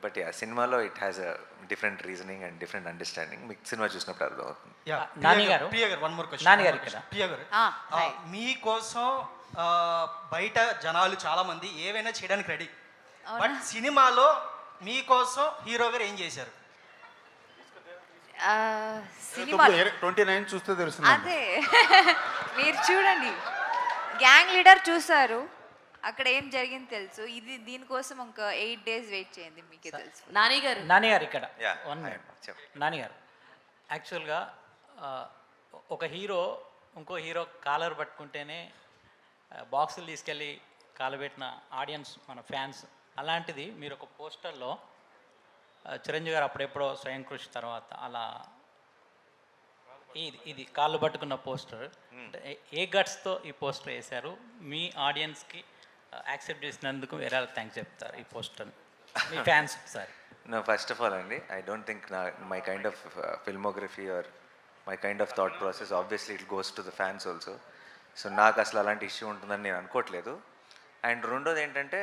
బట్ యా, సినిమాలో it has a different reasoning and different understanding. మీకు సినిమా చూసినప్పుడు అర్థమవుతుంది. మీకోసం బయట జనాలు చాలా మంది ఏవైనా చేయడానికి రెడీ, బట్ సినిమాలో మీకోసం హీరో గారు ఏం చేశారు? సినిమా 29 చూస్తే తెలుస్తుంది. అదే మీరు చూడండి, గ్యాంగ్ లీడర్ చూసారు, అక్కడ ఏం జరిగింది తెలుసు. ఇది దీనికోసం ఒక 8 days వెయిట్ చేయండి, మీకే తెలుసు. నాని గారు ఇక్కడ నాని గారు యాక్చువల్గా ఒక హీరో ఇంకో హీరో కాలర్ పట్టుకుంటేనే బాక్సులు తీసుకెళ్ళి కాలబెట్టిన ఆడియన్స్ మన ఫ్యాన్స్. అలాంటిది మీరు ఒక పోస్టర్లో చిరంజీవి గారు అప్పుడెప్పుడో స్వయం కృషి తర్వాత అలా ఇది కాళ్ళు పట్టుకున్న పోస్టర్, ఏ గట్స్తో ఈ పోస్టర్ వేశారు? మీ ఆడియన్స్కి యాక్సెప్ట్ చేసినందుకు వేరే థ్యాంక్స్ చెప్తారు ఈ poster me fans sir? No, first of all అండి, I don't think my kind of filmography or my kind of thought process, obviously it goes to the fans also. So నాకు అసలు అలాంటి issue ఉంటుందని నేను అనుకోవట్లేదు. And రెండోది ఏంటంటే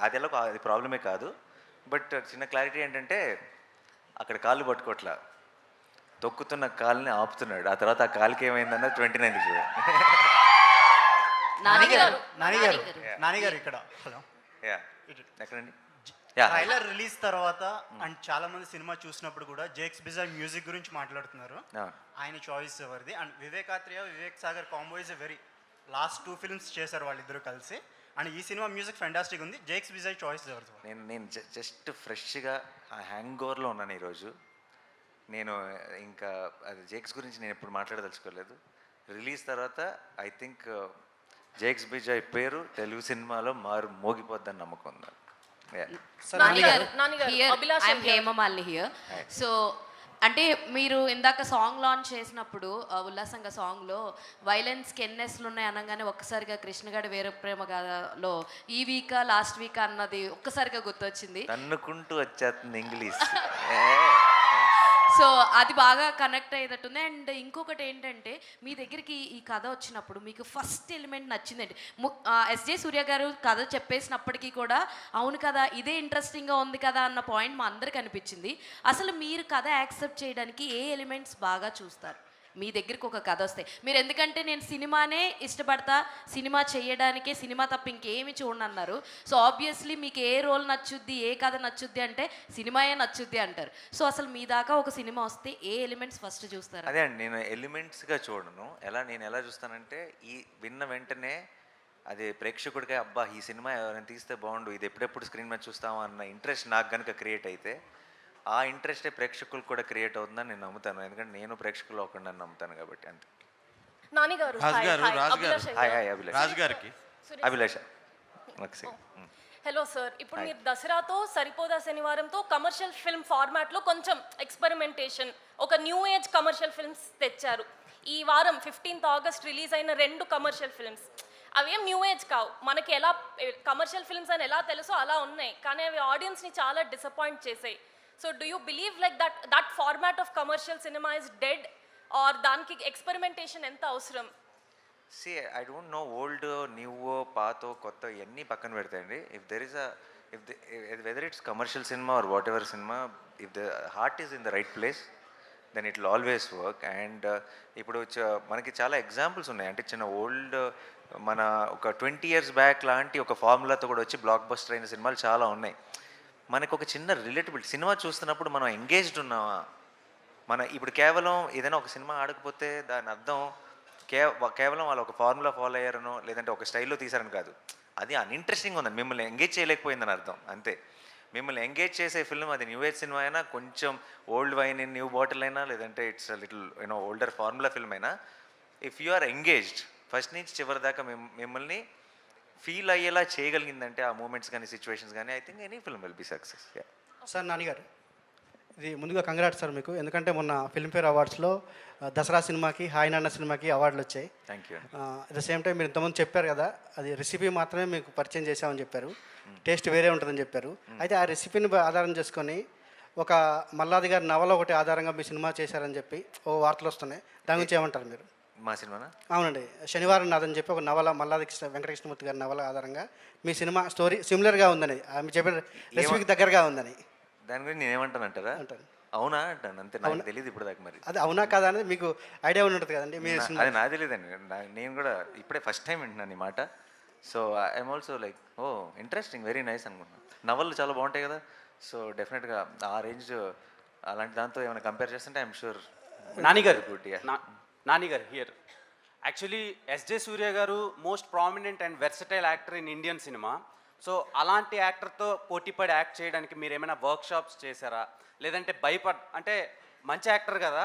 అది ప్రాబ్లమే కాదు. బట్ చిన్న క్లారిటీ ఏంటంటే అక్కడ కాళ్ళు పట్టుకోవట్లా, తొక్కుతున్న కాల్ని ఆపుతున్నాడు. ఆ తర్వాత ఆ కాలుకి ఏమైందన్న 29 చూడండి. నానిగారు ఇక్కడ హలో యా ఎక్కడండి? ట్రైలర్ రిలీజ్ తర్వాత అండ్ చాలా మంది సినిమా చూసినప్పుడు కూడా జేక్స్ బిజాయ్ మ్యూజిక్ గురించి మాట్లాడుతున్నారు. ఆయన చాయిస్ ఎవరిది? And Vivekatreya Vivek Sagar combo is a very last 2 films చేశారు వాళ్ళిద్దరూ కలిసి. అండ్ ఈ సినిమా మ్యూజిక్ ఫెంటాస్టిక్ ఉంది. జేక్స్ బిజాయ్ చాయిస్ ఎవరిది? నేను జస్ట్ ఫ్రెష్గా ఆ హ్యాంగ్ ఓవర్లో ఉన్నాను ఈరోజు. నేను ఇంకా అది జేక్స్ గురించి నేను ఎప్పుడు మాట్లాడదలుచుకోలేదు. రిలీజ్ తర్వాత ఐ థింక్ జేక్స్ బిజాయ్ పేరు తెలుగు సినిమాలో మోగిపోద్దని నమ్మకం ఉంది. హేమమాలిని హియర్. సో అంటే మీరు ఇందాక సాంగ్ లాంచ్ చేసినప్పుడు ఉల్లాసంగా సాంగ్లో వైలెన్స్కి ఎన్ఎస్లు ఉన్నాయి అనగానే ఒక్కసారిగా కృష్ణగాడి వీర ప్రేమ గాథలో ఈ వీకా లాస్ట్ వీక్ అన్నది ఒక్కసారిగా గుర్తొచ్చింది. తన్నుకుంటూ వచ్చేస్తుంది ఇంగ్లీష్. సో అది బాగా కనెక్ట్ అయ్యేటట్టుంది. అండ్ ఇంకొకటి ఏంటంటే మీ దగ్గరికి ఈ కథ వచ్చినప్పుడు మీకు ఫస్ట్ ఎలిమెంట్ నచ్చిందండి. ఎస్జే సూర్య గారు కథ చెప్పేసినప్పటికీ కూడా అవును కదా ఇదే ఇంట్రెస్టింగ్గా ఉంది కదా అన్న పాయింట్ మా అందరికి అనిపించింది. అసలు మీరు కథ యాక్సెప్ట్ చేయడానికి ఏ ఎలిమెంట్స్ బాగా చూస్తారు? మీ దగ్గరికి ఒక కథ వస్తే మీరు, ఎందుకంటే నేను సినిమానే ఇష్టపడతా, సినిమా చేయడానికే, సినిమా తప్ప ఇంకేమి చూడండి అన్నారు. సో ఆబ్వియస్లీ మీకు ఏ రోల్ నచ్చుద్ది, ఏ కథ నచ్చుద్ది అంటే సినిమాయే నచ్చుద్ది అంటారు. సో అసలు మీ దాకా ఒక సినిమా వస్తే ఏ ఎలిమెంట్స్ ఫస్ట్ చూస్తారు? అదే అండి, నేను ఎలిమెంట్స్గా చూడను. నేను ఎలా చూస్తానంటే ఈ విన్న వెంటనే అది ప్రేక్షకుడిగా అబ్బా ఈ సినిమా ఎవరైనా తీస్తే బాగుండు, ఇది ఎప్పుడెప్పుడు స్క్రీన్ మీద చూస్తామా అన్న ఇంట్రెస్ట్ నాకు కనుక క్రియేట్ అయితే ఆ ఇంట్రెస్టే ప్రేక్షకులకు కూడా క్రియేట్ అవుతుందని నేను నమ్ముతాను. ఎందుకంటే నేను ప్రేక్షకులు ఒకటి నమ్ముతాను కాబట్టి. అంతే. అభిలాష. హలో సార్, ఇప్పుడు మీరు దసరాతో సరిపోదా శనివారంతో కమర్షియల్ ఫిల్మ్ ఫార్మాట్లో కొంచెం ఎక్స్పెరిమెంటేషన్, ఒక న్యూ ఏజ్ కమర్షియల్ ఫిల్మ్స్ తెచ్చారు. ఈ వారం 15th ఆగస్ట్ రిలీజ్ అయిన 2 కమర్షియల్ ఫిల్మ్స్ అవేం న్యూ ఏజ్ కావు, మనకి ఎలా కమర్షియల్ ఫిల్మ్స్ అని ఎలా తెలుసో అలా ఉన్నాయి, కానీ అవి ఆడియన్స్ని చాలా డిసప్పాయింట్ చేసాయి. So do you believe like that format of commercial cinema is dead, or దానికి ఎక్స్పెరిమెంటేషన్ ఎంత అవసరం? I don't know old new పాతో కొత్త ఇవన్నీ పక్కన పెడతాయండి. If there is whether it's commercial cinema or whatever cinema, if the heart is in the right place then it will always work. And ఇప్పుడు మనకి చాలా ఎగ్జాంపుల్స్ ఉన్నాయి. అంటే చిన్న ఓల్డ్ మన ఒక 20 years బ్యాక్ లాంటి ఒక ఫార్ములాతో కూడా వచ్చి బ్లాక్ బస్టర్ అయిన సినిమాలు చాలా ఉన్నాయి. మనకు ఒక చిన్న రిలేటబుల్ సినిమా చూస్తున్నప్పుడు మనం ఎంగేజ్డ్ ఉన్నామా? ఇప్పుడు కేవలం ఏదైనా ఒక సినిమా ఆడకపోతే దాని అర్థం కేవలం వాళ్ళు ఒక ఫార్ములా ఫాలో అయ్యారనో లేదంటే ఒక స్టైల్లో తీసారని కాదు, అది అన్ఇంట్రెస్టింగ్ ఉందని, మిమ్మల్ని ఎంగేజ్ చేయలేకపోయిందని అర్థం అంతే. మిమ్మల్ని ఎంగేజ్ చేసే ఫిల్మ్ అది న్యూ ఏజ్ సినిమా అయినా, కొంచెం old wine in new bottle అయినా, లేదంటే it's little older formula film అయినా, if you are engaged first నుంచి చివరి దాకా మిమ్మల్ని ఫీల్ అయ్యేలా చేయగలిగిందంటే ఆ మూమెంట్స్ కానీ సిచ్యువేషన్స్ కానీ, I think any film will be success. Sir నానిగారు, ఇది ముందుగా కంగ్రాట్స్ సార్ మీకు, ఎందుకంటే మొన్న ఫిల్మ్ఫేర్ అవార్డ్స్లో దసరా సినిమాకి, హాయ్ నాన్న సినిమాకి అవార్డులు వచ్చాయి. Thank you. At the same time మీరు ఇంతకుముందు చెప్పారు కదా, అది రెసిపీ మాత్రమే మీకు పరిచయం చేశామని చెప్పారు, టేస్ట్ వేరే ఉంటుందని చెప్పారు. అయితే ఆ రెసిపీని ఆధారం చేసుకొని ఒక మల్లాది గారి నవల ఒకటి ఆధారంగా మీ సినిమా చేశారని చెప్పి ఓ వార్తలు వస్తున్నాయి, దాని గురించి ఏమంటారు మీరు? మా సినిమానా? అవునండి, శనివారం నాదని చెప్పి ఒక నవల, మల్లాది వెంకటకృష్ణమూర్తి గారి నవల ఆధారంగా మీ సినిమా స్టోరీ సిమిలర్గా ఉందని, ఆమె చెప్పిన రెసిపీకి దగ్గరగా ఉందని. దాని గురించి నేను ఏమంటానంటారా? అంటాను. అవునా అంటాను అంతే, నాకు తెలియదు ఇప్పుడు దాకా. మరి అది అవునా కాదా అనేది మీకు ఐడియా ఉంటుంది కదండి మీ సినిమా. అది నాకు తెలియదండి, నేను కూడా ఇప్పుడే ఫస్ట్ టైం వింటున్నాను ఈ మాట. So I'm also like oh interesting, very nice అనుకుంటున్నాను. నవలు చాలా బాగుంటాయి కదా, సో డెఫినెట్గా ఆ రేంజ్ అలాంటి దాంతో ఏమైనా కంపేర్ చేస్తుంటే ఐఎమ్ షూర్. నానిగారు here. Actually SJ Surya garu most prominent and versatile actor in Indian cinema. So అలాంటి యాక్టర్తో పోటీపడి యాక్ట్ చేయడానికి మీరు ఏమైనా వర్క్షాప్స్ చేశారా, లేదంటే అంటే మంచి యాక్టర్ కదా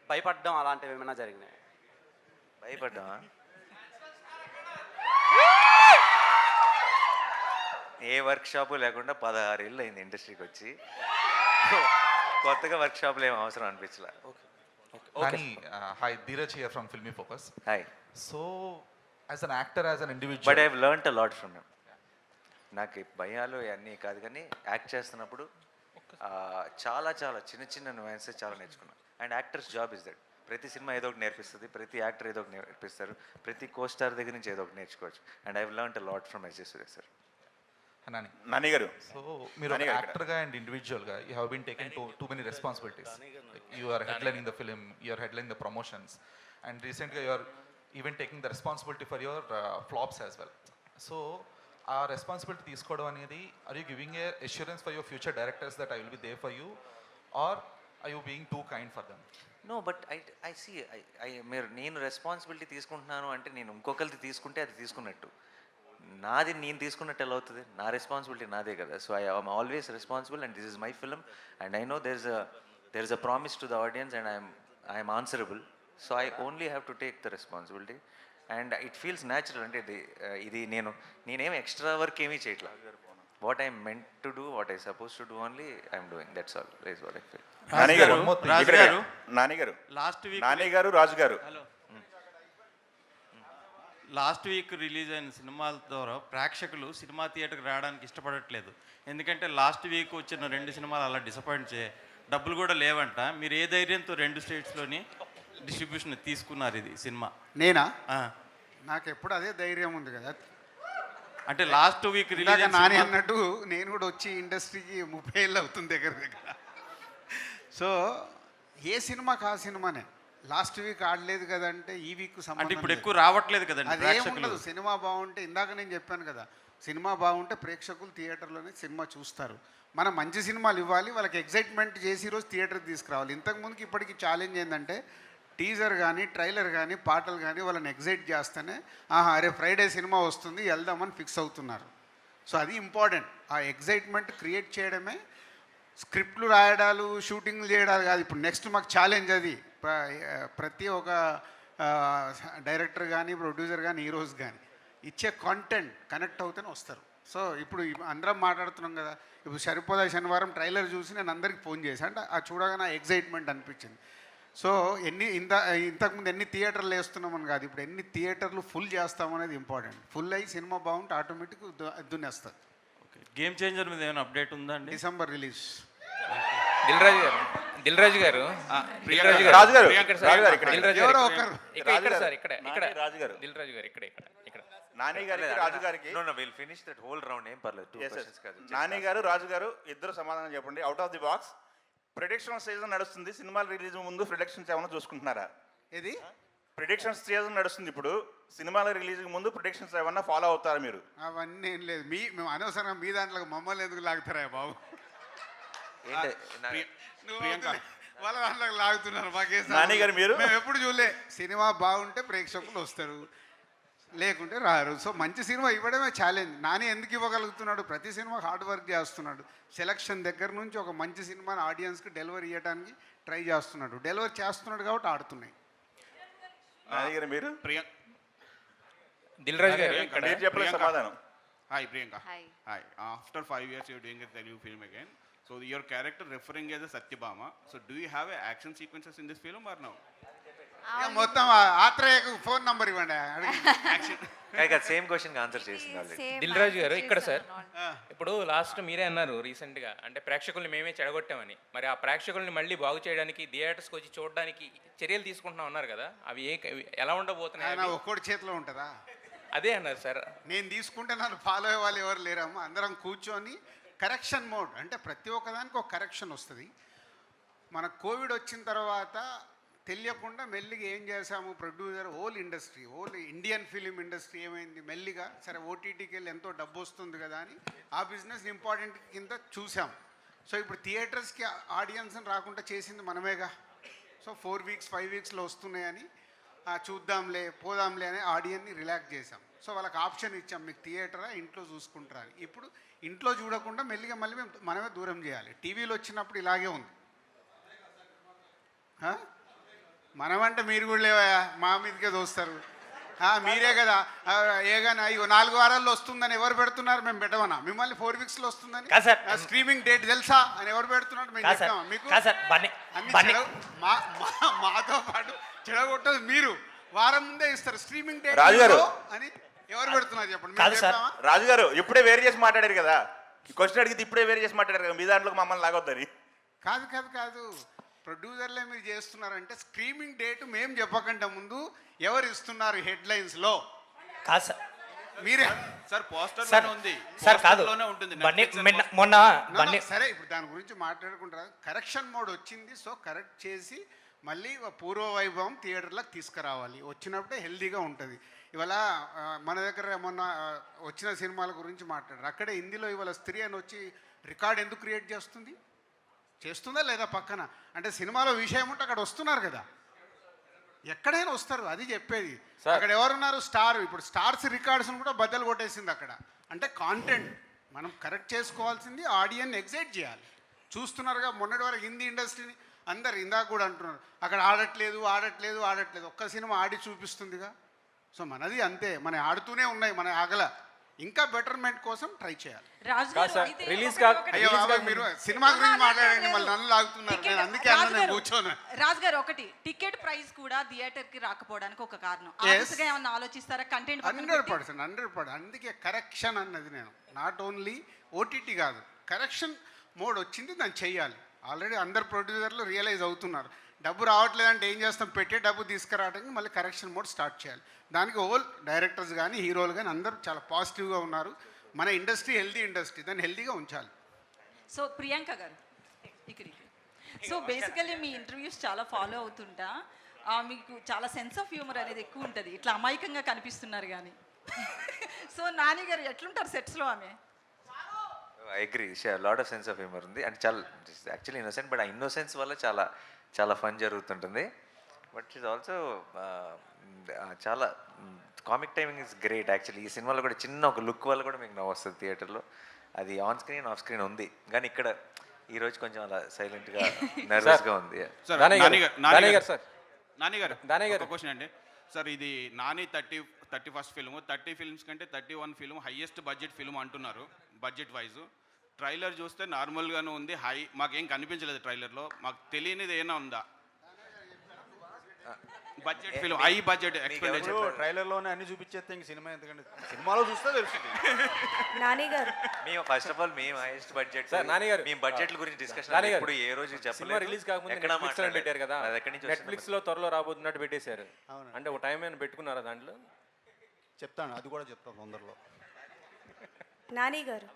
భయపడడం అలాంటివి ఏమైనా జరిగినాయి? భయపడ్డామా? ఏ వర్క్షాపు లేకుండా 16 ఏళ్ళు అయింది ఇండస్ట్రీకి వచ్చి, కొత్తగా వర్క్షాపులు ఏం అవసరం అనిపించలే. Nani, hi, Dheeraj here from Filmy Focus. Hi. So, as an actor, as an individual... But I've learnt a lot from him. నాకు భయాలు అన్నీ కాదు, కానీ యాక్ట్ చేస్తున్నప్పుడు చాలా చాలా చిన్న చిన్న నువాన్సెస్ చాలా నేర్చుకున్నాను. And actors job is that. ప్రతి సినిమా ఏదో ఒకటి నేర్పిస్తుంది, ప్రతి యాక్టర్ ఏదో ఒకటి నేర్పిస్తారు, ప్రతి కోస్టార్ దగ్గర నుంచి ఏదో ఒకటి నేర్చుకోవచ్చు. And I've learned a lot from SJ Surya sir. Nani garu so మీరు ఒక యాక్టర్గా అండ్ ఇండివిజువల్గా you have been taken too many responsibilities. You are headlining the film, you are headlining the promotions, and రీసెంట్గా you are even taking the responsibility for your flops as well. So ఆ responsibility తీసుకోవడం అనేది, are you giving a assurance for your future directors that I will be there for you, are I you being too kind for them? No, but I see మీరు నేను responsibility తీసుకుంటున్నాను అంటే నేను ఇంకొకరిది తీసుకుంటే అది తీసుకున్నట్టు. నాది నేను తీసుకున్నట్టు ఎలా అవుతుంది? నా రెస్పాన్సిబిలిటీ నాదే కదా. So I am always responsible and this is my film and I know there is a promise to the audience and I'm answerable. So I only have to take the responsibility and it feels natural. అంటే ఇది నేనేం extra work ఏమీ చేయట్లా. What I'm meant to do, what I suppose to do only I'm doing. That's all is what I feel. Nani garu Raju గారు last week release అయిన సినిమాల ద్వారా ప్రేక్షకులు సినిమా థియేటర్కి రావడానికి ఇష్టపడట్లేదు. ఎందుకంటే లాస్ట్ వీక్ వచ్చిన 2 సినిమాలు అలా డిసప్పాయింట్ డబ్బులు కూడా లేవంట. మీరు ఏ ధైర్యంతో 2 స్టేట్స్లోని డిస్ట్రిబ్యూషన్ తీసుకున్నారు ఇది సినిమా? నేనా? నాకు ఎప్పుడు అదే ధైర్యం ఉంది కదా. అంటే లాస్ట్ వీక్ రిలీజ్ నాని అన్నట్టు నేను కూడా వచ్చి ఇండస్ట్రీకి 30 ఏళ్ళు అవుతుంది దగ్గర. సో ఏ సినిమాకి ఆ సినిమానే. లాస్ట్ వీక్ ఆడలేదు కదంటే ఈ వీక్ అంటే ఇప్పుడు ఎక్కువ రావట్లేదు కదండి అదేముండదు. సినిమా బాగుంటే, ఇందాక నేను చెప్పాను కదా, సినిమా బాగుంటే ప్రేక్షకులు థియేటర్లోనే సినిమా చూస్తారు. మనం మంచి సినిమాలు ఇవ్వాలి, వాళ్ళకి ఎగ్జైట్మెంట్ చేసి ఈరోజు థియేటర్కి తీసుకురావాలి. ఇంతకుముందుకి ఇప్పటికి ఛాలెంజ్ ఏంటంటే టీజర్ కానీ ట్రైలర్ కానీ పాటలు కానీ వాళ్ళని ఎగ్జైట్ చేస్తేనే అరే ఫ్రైడే సినిమా వస్తుంది వెళ్దామని ఫిక్స్ అవుతున్నారు. సో అది ఇంపార్టెంట్. ఆ ఎగ్జైట్మెంట్ క్రియేట్ చేయడమే. స్క్రిప్ట్లు రాయడాలు, షూటింగ్లు చేయడాలు కాదు. ఇప్పుడు నెక్స్ట్ మాకు ఛాలెంజ్ అది. ప్రతి ఒక్క డైరెక్టర్ కానీ ప్రొడ్యూసర్ కానీ హీరోస్ కానీ ఇచ్చే కాంటెంట్ కనెక్ట్ అవుతూనే వస్తారు. సో ఇప్పుడు అందరం మాట్లాడుతున్నాం కదా. ఇప్పుడు సరిపోదా శనివారం ట్రైలర్ చూసి నేను అందరికి ఫోన్ చేశాను. అంటే అది చూడగానే ఎగ్జైట్మెంట్ అనిపించింది. సో ఇంతకుముందు ఎన్ని థియేటర్లు వేస్తున్నామని కాదు, ఇప్పుడు ఎన్ని థియేటర్లు ఫుల్ చేస్తామనేది ఇంపార్టెంట్. ఫుల్ అయ్యి సినిమా బాగుంటే ఆటోమేటిక్ దున్నేస్తుంది. గేమ్ చేంజర్ మీద ఏమైనా అప్డేట్ ఉందా అండి? December release. దిల్ రాజు గారు నాని గారు రాజు గారు ఇద్దరు సమాధానం చెప్పండి. Out of the box, prediction season నడుస్తుంది. సినిమాల రిలీజ్ ముందు ప్రిడిక్షన్స్ ఏమైనా చూసుకుంటున్నారా? ఇది ప్రిడిక్షన్స్ సీజన్ నడుస్తుంది ఇప్పుడు. సినిమాల రిలీజ్ ముందు ప్రిడిక్షన్స్ ఏమన్నా ఫాలో అవుతారా మీరు? అవన్నీ ఏం లేదు. మేము అనవసరంగా మీ దాంట్లో మమ్మల్ని ఎందుకు లాగుతారా బాబు? వాళ్ళ దాంట్లోకి లాగుతున్నారు. నాని గారు మీరు? మేము ఎప్పుడు చూడలే. సినిమా బాగుంటే ప్రేక్షకులు వస్తారు, లేకుంటే రారు. సో మంచి సినిమా ఇవ్వడమే ఛాలెంజ్. నాని ఎందుకు ఇవ్వగలుగుతున్నాడు? ప్రతి సినిమా హార్డ్ వర్క్ చేస్తున్నాడు. సెలక్షన్ దగ్గర నుంచి ఒక మంచి సినిమాని ఆడియన్స్కి డెలివరీ ఇవ్వడానికి ట్రై చేస్తున్నాడు. డెలివరీ చేస్తున్నాడు కాబట్టి ఆడుతున్నాయి. నాని గారు మీరు? దిల్ రాజు గారు మీరు చెప్పలేదు సమాధానం. Hi Priyanka. Hi. After 5 years you're doing a Telugu film again. So your character referring as a Satyabhama. So do you have action sequences in this film or no? మొత్తం ఆత్రేయకు ఫోన్ నంబర్ ఇవ్వండి. Same question answer చేసింది దిల్ రాజు గారు. ఇక్కడ sir ఇప్పుడు last మీరే అన్నారు రీసెంట్గా, అంటే ప్రేక్షకుల్ని మేమే చెడగొట్టామని. మరి ఆ ప్రేక్షకుల్ని మళ్ళీ బాగు చేయడానికి థియేటర్స్కి వచ్చి చూడడానికి చర్యలు తీసుకుంటున్నాం అన్నారు కదా, అవి ఎలా ఉండబోతున్నాయి? ఒక్కడి చేతిలో ఉంటుందా? అదే అన్నారు సార్. నేను తీసుకుంటే నన్ను ఫాలో అయ్యే వాళ్ళు ఎవరు లేరమ్మా. అందరం కూర్చొని కరెక్షన్ మోడ్, అంటే ప్రతి ఒక్కదానికి ఒక కరెక్షన్ వస్తుంది. మన కోవిడ్ వచ్చిన తర్వాత తెలియకుండా మెల్లిగా ఏం చేశాము, producer whole industry, whole Indian film industry ఏమైంది, మెల్లిగా సరే ఓటీటీకి వెళ్ళి ఎంతో డబ్బు వస్తుంది కదా అని ఆ బిజినెస్ ఇంపార్టెంట్ కింద చూసాం. సో ఇప్పుడు థియేటర్స్కి ఆడియన్స్ని రాకుండా చేసింది మనమేగా. సో 4 వీక్స్ 5 వీక్స్లో వస్తున్నాయని చూద్దాంలే పోదాంలే అని ఆడియన్ని రిలాక్స్ చేసాం. సో వాళ్ళకి ఆప్షన్ ఇచ్చాం, మీకు థియేటరా ఇంట్లో చూసుకుంటారా అని. ఇప్పుడు ఇంట్లో చూడకుండా మెల్లిగా మళ్ళీ మనమే దూరం చేయాలి. టీవీలో వచ్చినప్పుడు ఇలాగే ఉంది. మనమంటే మీరు కూడా లేవా, మా మీదకే దోస్తారు. మీరే కదా ఏగానే అయ్యో 4 వారాల్లో వస్తుందని ఎవరు పెడుతున్నారు? మేము పెట్టమన్నా? మిమ్మల్ని 4 వీక్స్లో వస్తుందని స్ట్రీమింగ్ డేట్ తెలుసా అని ఎవరు పెడుతున్నారు? మేము చెప్తామా మీకు? మాతో పాటు చెడగొట్టదు మీరు. వారం ముందే ఇస్తారు స్ట్రీమింగ్ డేట్ అని ఎవరు పెడుతున్నారు చెప్పండి. రాజు గారు ఇప్పుడే వేరు చేసి మాట్లాడారు కదా, క్వశ్చన్ అడిగితే ఇప్పుడే వేరు చేసి మాట్లాడారు కదా, మీ దాంట్లో మమ్మల్ని లాగొద్దని. కాదు ప్రొడ్యూసర్లే మీరు చేస్తున్నారంటే స్క్రీమింగ్ డేట్ మేము చెప్పకంటే ముందు ఎవరు ఇస్తున్నారు హెడ్లైన్స్లో? మీరే సార్ పోస్టర్ సార్ ఉంది సార్ కాదు పోస్టర్లోనే ఉంటుంది బన్నీ Netflix and మొన్న No, no, బన్నీ సరే ఇప్పుడు దాని గురించి మాట్లాడుకుంటారు. కరెక్షన్ మోడ్ వచ్చింది, సో కరెక్ట్ చేసి మళ్ళీ పూర్వ వైభవం థియేటర్లకు తీసుకురావాలి. వచ్చినప్పుడే హెల్దీగా ఉంటుంది. ఇవాళ మన దగ్గర మొన్న వచ్చిన సినిమాల గురించి మాట్లాడారు. అక్కడే హిందీలో ఇవాళ స్త్రీ అని వచ్చి రికార్డ్ ఎందుకు క్రియేట్ చేస్తుంది? చేస్తుందా లేదా పక్కన? అంటే సినిమాలో విషయం ఉంటే అక్కడ వస్తున్నారు కదా, ఎక్కడైనా వస్తారు. అది చెప్పేది. అక్కడ ఎవరున్నారు? స్టార్. ఇప్పుడు స్టార్స్ రికార్డ్స్ని కూడా బద్దలు కొట్టేసింది అక్కడ. అంటే కాంటెంట్ మనం కరెక్ట్ చేసుకోవాల్సింది, ఆడియన్ ఎగ్జైట్ చేయాలి. చూస్తున్నారుగా మొన్నటి వరకు హిందీ ఇండస్ట్రీని అందరు ఇందాక కూడా అంటున్నారు అక్కడ ఆడట్లేదు ఆడట్లేదు ఆడట్లేదు. ఒక్క సినిమా ఆడి చూపిస్తుందిగా. సో మనది అంతే, మన ఆడుతూనే ఉన్నాయి, మన ఆగల. ఇంకా బెటర్మెంట్ కోసం ట్రై చేయాలి. మీరు సినిమా గురించి మాట్లాడండి, మళ్ళీ నన్ను లాగుతున్నారు. నేను అందుకే అన్న కూర్చోను. రాజు గారు ఒకటి టికెట్ ప్రైస్ కూడా థియేటర్ కి రాకపోవడానికి ఒక కారణం. ఆఫీస్గా ఏమన్నా ఆలోచిస్తారా? కంటెంట్ 100%. అందుకే కరెక్షన్ అన్నది. నేను నాట్ ఓన్లీ ఓటీటీ కాదు, కరెక్షన్ మోడ్ వచ్చింది, దాన్ని చెయ్యాలి. ఆల్రెడీ అందరు ప్రొడ్యూసర్లు రియలైజ్ అవుతున్నారు. డబ్బు రావట్లేదంటే ఏం చేస్తాం, పెట్టే డబ్బు తీసుకురావడానికి మళ్ళీ కరెక్షన్ మోడ్ స్టార్ట్ చేయాలి. దానికి హోల్ డైరెక్టర్స్ కానీ హీరోలు కానీ అందరూ చాలా పాజిటివ్గా ఉన్నారు. మన ఇండస్ట్రీ హెల్దీ ఇండస్ట్రీ, దాన్ని హెల్దీగా ఉంచాలి. సో ప్రియాంక గారు ఇక్కడికి. సో బేసికల్లీ మీ ఇంటర్వ్యూస్ చాలా ఫాలో అవుతుంటా. మీకు చాలా సెన్స్ ఆఫ్ హ్యూమర్ అనేది ఎక్కువ ఉంటుంది. ఇట్లా అమాయకంగా కనిపిస్తున్నారు కానీ. సో నాని గారు ఎట్లుంటారు సెట్స్లో? ఆమె I agree, lot of sense of humour ఉంది. అంటే చాలా యాక్చువల్లీ ఇన్నోసెంట్, బట్ ఆ ఇన్నోసెన్స్ వల్ల చాలా చాలా ఫన్ జరుగుతుంటుంది. బట్ ఈజ్ ఆల్సో చాలా comic timing is great. Actually ఈ సినిమాలో కూడా చిన్న ఒక లుక్ వల్ల కూడా మీకు నవ్వు వస్తుంది థియేటర్లో. అది ఆన్ స్క్రీన్ ఆఫ్ స్క్రీన్ ఉంది, కానీ ఇక్కడ ఈరోజు కొంచెం అలా సైలెంట్గా నర్వస్గా ఉంది. నాని గారు క్వశ్చన్ అండి సార్, ఇది నాని 31st ఫిల్మ్, 30 ఫిల్మ్స్ కంటే 31 ఫిల్మ్ హైయెస్ట్ బడ్జెట్ ఫిల్మ్ అంటున్నారు బడ్జెట్ వైజ్. ట్రైలర్ చూస్తే నార్మల్గానే ఉంది, మాకేం కనిపించలేదు ట్రైలర్లో. మాకు తెలియనిది ఏమైనా ఉందా? Budget film, high budget expenditure. ట్రైలర్లోనే అన్ని చూపించేస్తే ఇంక సినిమా ఎందుకంటే సినిమాలో చూస్తే తెలుస్తుంది. నాని గారు మేము ఫస్ట్ ఆఫ్ ఆల్ మేము హైయెస్ట్ బడ్జెట్ నాని గారు మేము బడ్జెట్ల గురించి డిస్కషన్ ఇప్పుడు ఏ రోజు సినిమా చెప్పలేదు. రిలీజ్ కాకముందు నెట్ఫ్లిక్స్ లో పెట్టారు కదా, నెట్ఫ్లిక్స్ లో త్వరలో రాబోతున్నట్టు పెట్టేశారు. అంటే ఒక టైం ఏమైనా పెట్టుకున్నారా దాంట్లో? చెప్తాను, అది కూడా చెప్తాను తొందరలో. నాని గారు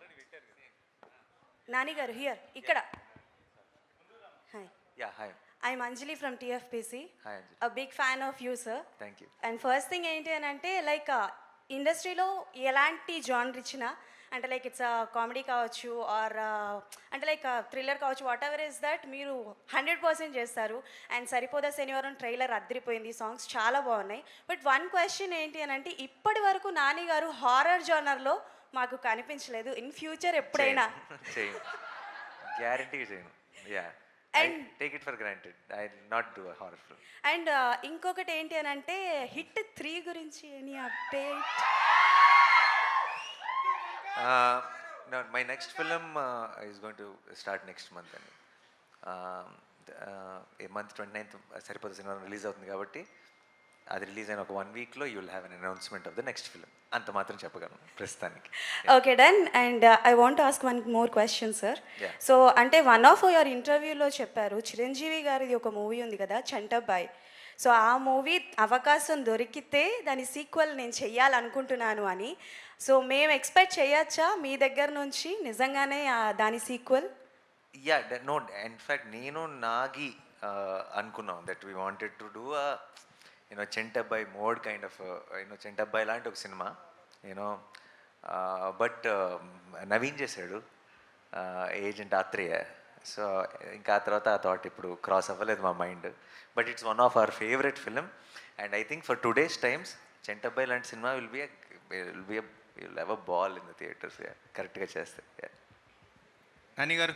హియర్ ఇక్కడ. Hi. Yeah hi. I'm Anjali from TFPC. Hi Anjali. A big fan of you, sir. Thank you. And first thing ఏంటి అని అంటే లైక్ ఇండస్ట్రీలో ఎలాంటి జానర్ ఇచ్చినా అంటే లైక్ ఇట్స్ కామెడీ కావచ్చు ఆర్ అంటే లైక్ థ్రిల్లర్ కావచ్చు, వాట్ ఎవర్ ఇస్ దట్ మీరు 100% చేస్తారు. అండ్ సరిపోదా శనివారం ట్రైలర్ అద్దరిపోయింది, సాంగ్స్ చాలా బాగున్నాయి. బట్ వన్ క్వశ్చన్ ఏంటి అని అంటే ఇప్పటి వరకు నాని గారు హారర్ జానర్లో మాకు కనిపించలేదు. ఇన్ ఫ్యూచర్ ఎప్పుడైనా గ్యారంటీగా చేయను. Yeah, and take it for granted, I not do a horror film. And ఇంకొకటి ఏంటి అని అంటే హిట్ 3 గురించి any update? My next film is going to start next month అండి. ఈ మంత్ 29th సరిపోతే సినిమా రిలీజ్ అవుతుంది కాబట్టి అది రిలీజ్ అయిన ఒక 1 వీక్లో you will have an announcement of the next film. అంత మాత్రం చెప్పగలను ప్రస్తుతానికి. Okay done. And I want ask one more question sir. So అంటే వన్ ఆఫ్ యువర్ ఇంటర్వ్యూలో చెప్పారు చిరంజీవి గారిది ఒక మూవీ ఉంది కదా చంటబ్బాయ్. సో ఆ మూవీ అవకాశం దొరికితే దాని సీక్వెల్ నేను చెయ్యాలనుకుంటున్నాను అని. సో మేము ఎక్స్పెక్ట్ చేయొచ్చా మీ దగ్గర నుంచి నిజంగానే దాని సీక్వెల్? యా నో, ఇన్ఫ్యాక్ట్ నేను నాగి అనుకున్నాం that we wanted to do Chantabbai mode kind of Chantabbai లాంటి ఒక సినిమా బట్ నవీన్ చేశాడు, ఏజెంట్ ఆత్రేయ. సో ఇంకా ఆ తర్వాత ఆ థాట్ ఇప్పుడు క్రాస్ అవ్వలేదు మా mind. But it's one of our favourite film and I think for today's times Chantabbai లాంటి సినిమా will have a ball in the theatres కరెక్ట్గా చేస్తే. నాని గారు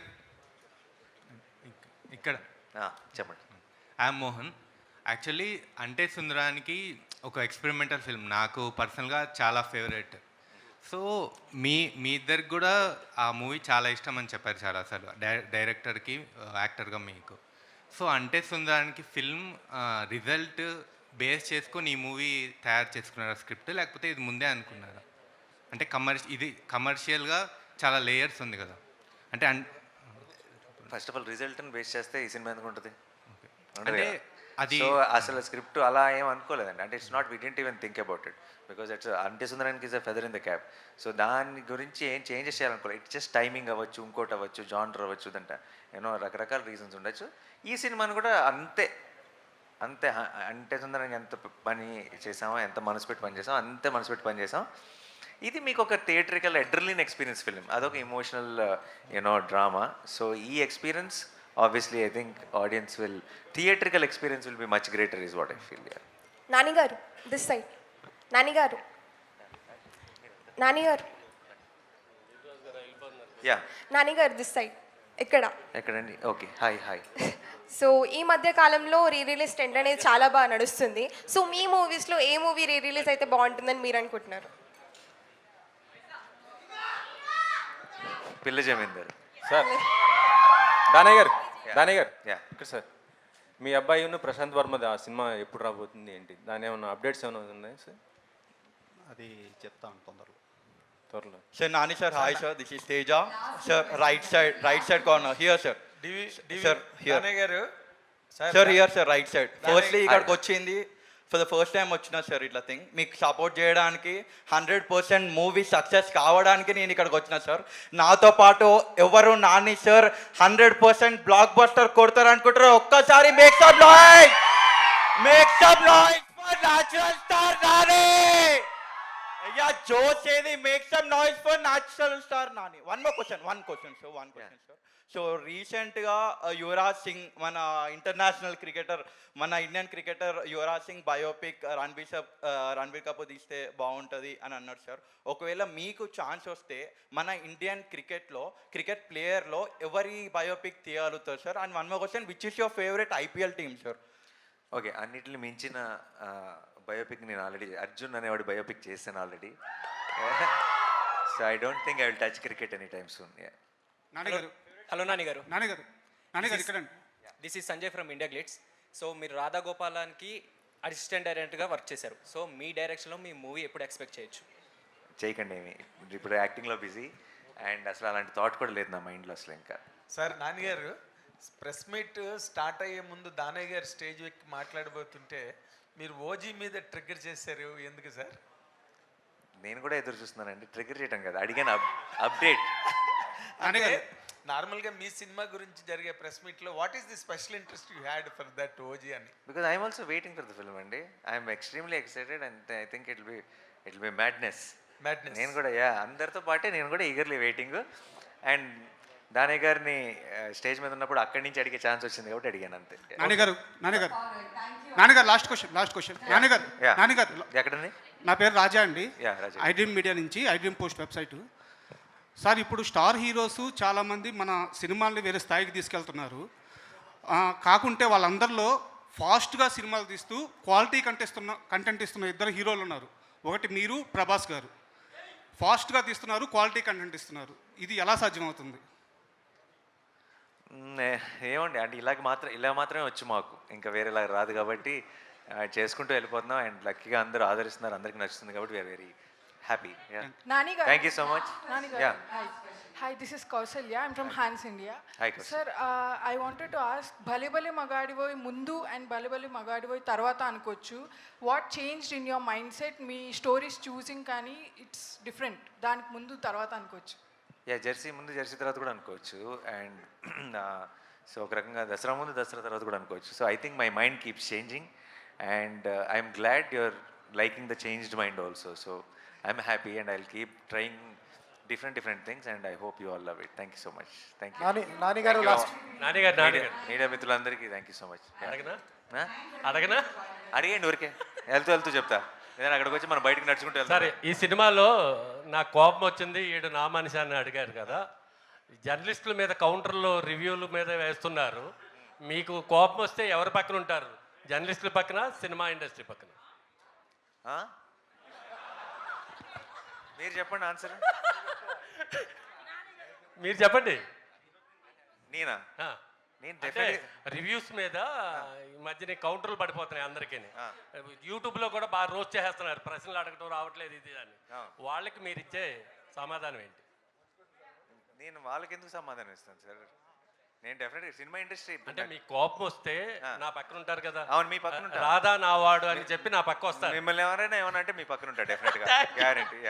ఇక్కడ చెప్పండి. ఐఎమ్ మోహన్. యాక్చువల్లీ అంటే సుందరానికి ఒక ఎక్స్పెరిమెంటల్ ఫిల్మ్ నాకు పర్సనల్గా చాలా ఫేవరెట్. సో మీ ఇద్దరికి కూడా ఆ మూవీ చాలా ఇష్టం అని చెప్పారు చాలాసార్లు, డైరెక్టర్కి యాక్టర్గా మీకు. సో అంటే సుందరానికి ఫిల్మ్ రిజల్ట్ బేస్ చేసుకొని ఈ మూవీ తయారు చేసుకున్నారా స్క్రిప్ట్, లేకపోతే ఇది ముందే అనుకున్నారా? అంటే ఇది కమర్షియల్గా చాలా లేయర్స్ ఉంది కదా. అంటే ఫస్ట్ ఆఫ్ ఆల్ రిజల్ట్ని బేస్ చేస్తే ఈ సినిమా ఎందుకు ఉంటుంది? అంటే అది- సో అసలు స్క్రిప్ట్ అలా ఏం అనుకోలేదండి. అంటే it's not we didn't even think about it because it's Ante Sundaraniki is a feather in the cap. So దాని గురించి ఏం చేంజెస్ చేయాలనుకోలేదు. ఇట్స్ జస్ట్ టైమింగ్ అవ్వచ్చు, ఇంకోటి అవ్వచ్చు, జానర్ అవ్వచ్చు, దంట యూనో రకరకాల రీజన్స్ ఉండొచ్చు. ఈ సినిమాని కూడా అంతే అంతే అంటే సుందరానికి ఎంత పని చేసామో, ఎంత మనసు పెట్టి పని చేసామో అంతే మనసు పెట్టి పని చేసాం. ఇది మీకు ఒక థియేట్రికల్ అడ్రిలిన్ ఎక్స్పీరియన్స్ ఫిలిం, అదొక ఇమోషనల్ యూనో డ్రామా. సో ఈ experience obviously I think audience will theatrical experience will be much greater is what I feel. Yeah. Nani garu this side. Nani garu Yeah. Nani garu this side. ఎక్కడండి? Okay, hi. So ఈ మధ్య కాలంలో re release trend అనేది చాలా బాగా నడుస్తుంది. So మీ మూవీస్లో ఏ movie re release అయితే బాగుంటుందని మీరు అనుకుంటున్నారు? పిల్ల జమీందార్ సార్. దానయ్య గారు ఇక్కడ సార్, మీ అబ్బాయి ప్రశాంత్ వర్మది ఆ సినిమా ఎప్పుడు రాబోతుంది ఏంటి? దాని ఏమైనా అప్డేట్స్ ఏమైనా ఉన్నాయా సార్? అది చెప్తాను త్వరలో. Sir, Nani sir, hi sir, this is Teja. Sir, right side corner, here sir. Sir, here. Sir, here sir, right side. Firstly, ఇక్కడికి వచ్చింది ఫర్ ద ఫస్ట్ టైం వచ్చిన సార్ ఇట్లా థింగ్ మీకు సపోర్ట్ చేయడానికి 100% మూవీ సక్సెస్ కావడానికి నేను ఇక్కడికి వచ్చిన సార్. నాతో పాటు ఎవరు నాని సార్ 100% బ్లాక్ బస్టర్ కొడతారు అనుకుంటారు? ఒక్కసారి make some noise for natural star Nani. అయ్యా జోష్ ఏది? Make some noise for natural star Nani. One question sir. So రీసెంట్గా యువరాజ్ సింగ్ మన ఇంటర్నేషనల్ క్రికెటర్, మన Indian cricketer Yuvraj Singh biopic Ranbir Kapoor తీస్తే బాగుంటుంది అని అన్నారు సార్. ఒకవేళ మీకు ఛాన్స్ వస్తే మన ఇండియన్ క్రికెట్ ప్లేయర్లో ఎవరి బయోపిక్ తీయగలుగుతారు sir? And one more question, which is your favourite IPL team sir? Okay, అన్నిటిని మించిన బయోపిక్ నేను ఆల్రెడీ అర్జున్ అనేవాడు బయోపిక్ చేశాను already. So I don't think I will touch cricket any time soon. Hello Nani garu ఇక్కడ this is Sanjay from India Glitz. So మీరు రాధా గోపాలానికి assistant డైరెక్టర్గా work చేశారు. సో మీ డైరెక్షన్లో మీ మూవీ ఎప్పుడు ఎక్స్పెక్ట్ చేయొచ్చు? చేయకండి ఏమి, ఇప్పుడు యాక్టింగ్లో బిజీ అండ్ అసలు అలాంటి థాట్ కూడా లేదు నా మైండ్లో అసలు. ఇంకా సార్ నాన్నగారు ప్రెస్ మీట్ స్టార్ట్ అయ్యే ముందు దానయ్య గారు స్టేజ్ ఎక్కి మాట్లాడబోతుంటే మీరు ఓజీ మీద ట్రిగ్గర్ చేశారు, ఎందుకు సార్? నేను కూడా ఎదురు చూస్తున్నానండి. ట్రిగ్గర్ చేయడం కదా, అడిగాను అప్డేట్. అంటే నార్మల్గా మీ సినిమా గురించి జరిగే ప్రెస్ మీట్లో what is the special interest you had for that OG అని? Because I'm also waiting for the film అండి. I'm extremely excited and I think it will be madness. నేను కూడా అందరితో పాటే నేను కూడా ఈగర్లీ వెయిటింగ్. అండ్ దానయ్య గారిని స్టేజ్ మీద ఉన్నప్పుడు అక్కడి నుంచి అడిగే ఛాన్స్ వచ్చింది కాబట్టి అడిగాను అంతే. నాన్నగారు లాస్ట్ క్వశ్చన్. నాన్నగారు ఎక్కడండి? నా పేరు రాజా అండి, ఐడ్రీమ్ మీడియా నుంచి, ఐడ్రీమ్ పోస్ట్ వెబ్సైట్. సార్, ఇప్పుడు స్టార్ హీరోస్ చాలామంది మన సినిమాల్ని వేరే స్థాయికి తీసుకెళ్తున్నారు. కాకుంటే వాళ్ళందరిలో ఫాస్ట్గా సినిమాలు తీస్తూ క్వాలిటీ కంటెంట్ ఇస్తున్న ఇద్దరు హీరోలు ఉన్నారు. ఒకటి మీరు, ప్రభాస్ గారు. ఫాస్ట్గా తీస్తున్నారు, క్వాలిటీ కంటెంట్ ఇస్తున్నారు. ఇది ఎలా సాధ్యమవుతుంది? ఏమండి, అంటే ఇలా మాత్రమే వచ్చు మాకు, ఇంకా వేరేలా రాదు కాబట్టి చేసుకుంటూ వెళ్ళిపోతున్నాం. అండ్ లక్కీగా అందరూ ఆదరిస్తున్నారు, అందరికీ నచ్చుతుంది కాబట్టి we are very happy. Nani garu. Thank you so much. Nani garu. Hi, this is Kausalya. I'm from Hans India. Hi, Kausalya. Sir, I wanted to ask, Bhale Bhale Magadivoy mundu and Bhale Bhale Magadivoy tarvata anukochu. What changed in your mindset? Me stories choosing kani it's different. Daniki mundu tarvata anukochu. Jersey ముందు Jersey తర్వాత కూడా అనుకోవచ్చు. And so ఒక రకంగా దసరా ముందు దసరా తర్వాత కూడా అనుకోవచ్చు. So I think my mind keeps changing and I'm glad your liking the changed mind also. So I'm happy and I'll keep trying different things and I hope you all love it. Thank you so much. Thank you. Nani garu last. Nani garu. Media మిత్రులందరికీ thank you so much. అడగనా అడిగండి ఊరికే వెళ్తూ చెప్తా. ఏదైనా అక్కడికి వచ్చి మనం బయటకు నడుచుకుంటూ వెళ్తాం. సరే, ఈ సినిమాలో నాకు కోపం వచ్చింది, ఈడు నా మనిషి అని అడిగారు కదా, జర్నలిస్టుల మీద కౌంటర్లో రివ్యూల మీద వేస్తున్నారు. మీకు కోపం వస్తే ఎవరి పక్కన ఉంటారు? జర్నలిస్టుల పక్కన, సినిమా ఇండస్ట్రీ పక్కన? మీరు చెప్పండి ఆన్సర్. మీరు చెప్పండి. నేను రివ్యూస్ మీద ఈ మధ్యన కౌంటర్లు పడిపోతున్నాయి అందరికీ. యూట్యూబ్లో కూడా బాగా రోస్ట్ చేస్తున్నారు, ప్రశ్నలు అడగటం రావట్లేదు ఇది అని. వాళ్ళకి మీరు ఇచ్చే సమాధానం ఏంటి? నేను వాళ్ళకి ఎందుకు సమాధానం ఇస్తాను సార్? నేను డెఫినెట్గా సినిమా ఇండస్ట్రీ అంటే మీ కోపం వస్తే నా పక్కన ఉంటారు కదా. అవును, మీ పక్కన ఉంటారు. రాధా నా వాడు అని చెప్పి నా పక్క వస్తారు. మిమ్మల్ని ఎవరైనా ఏమన్నా అంటే మీ పక్కన ఉంటారు డెఫినెట్గా, గ్యారంటీ.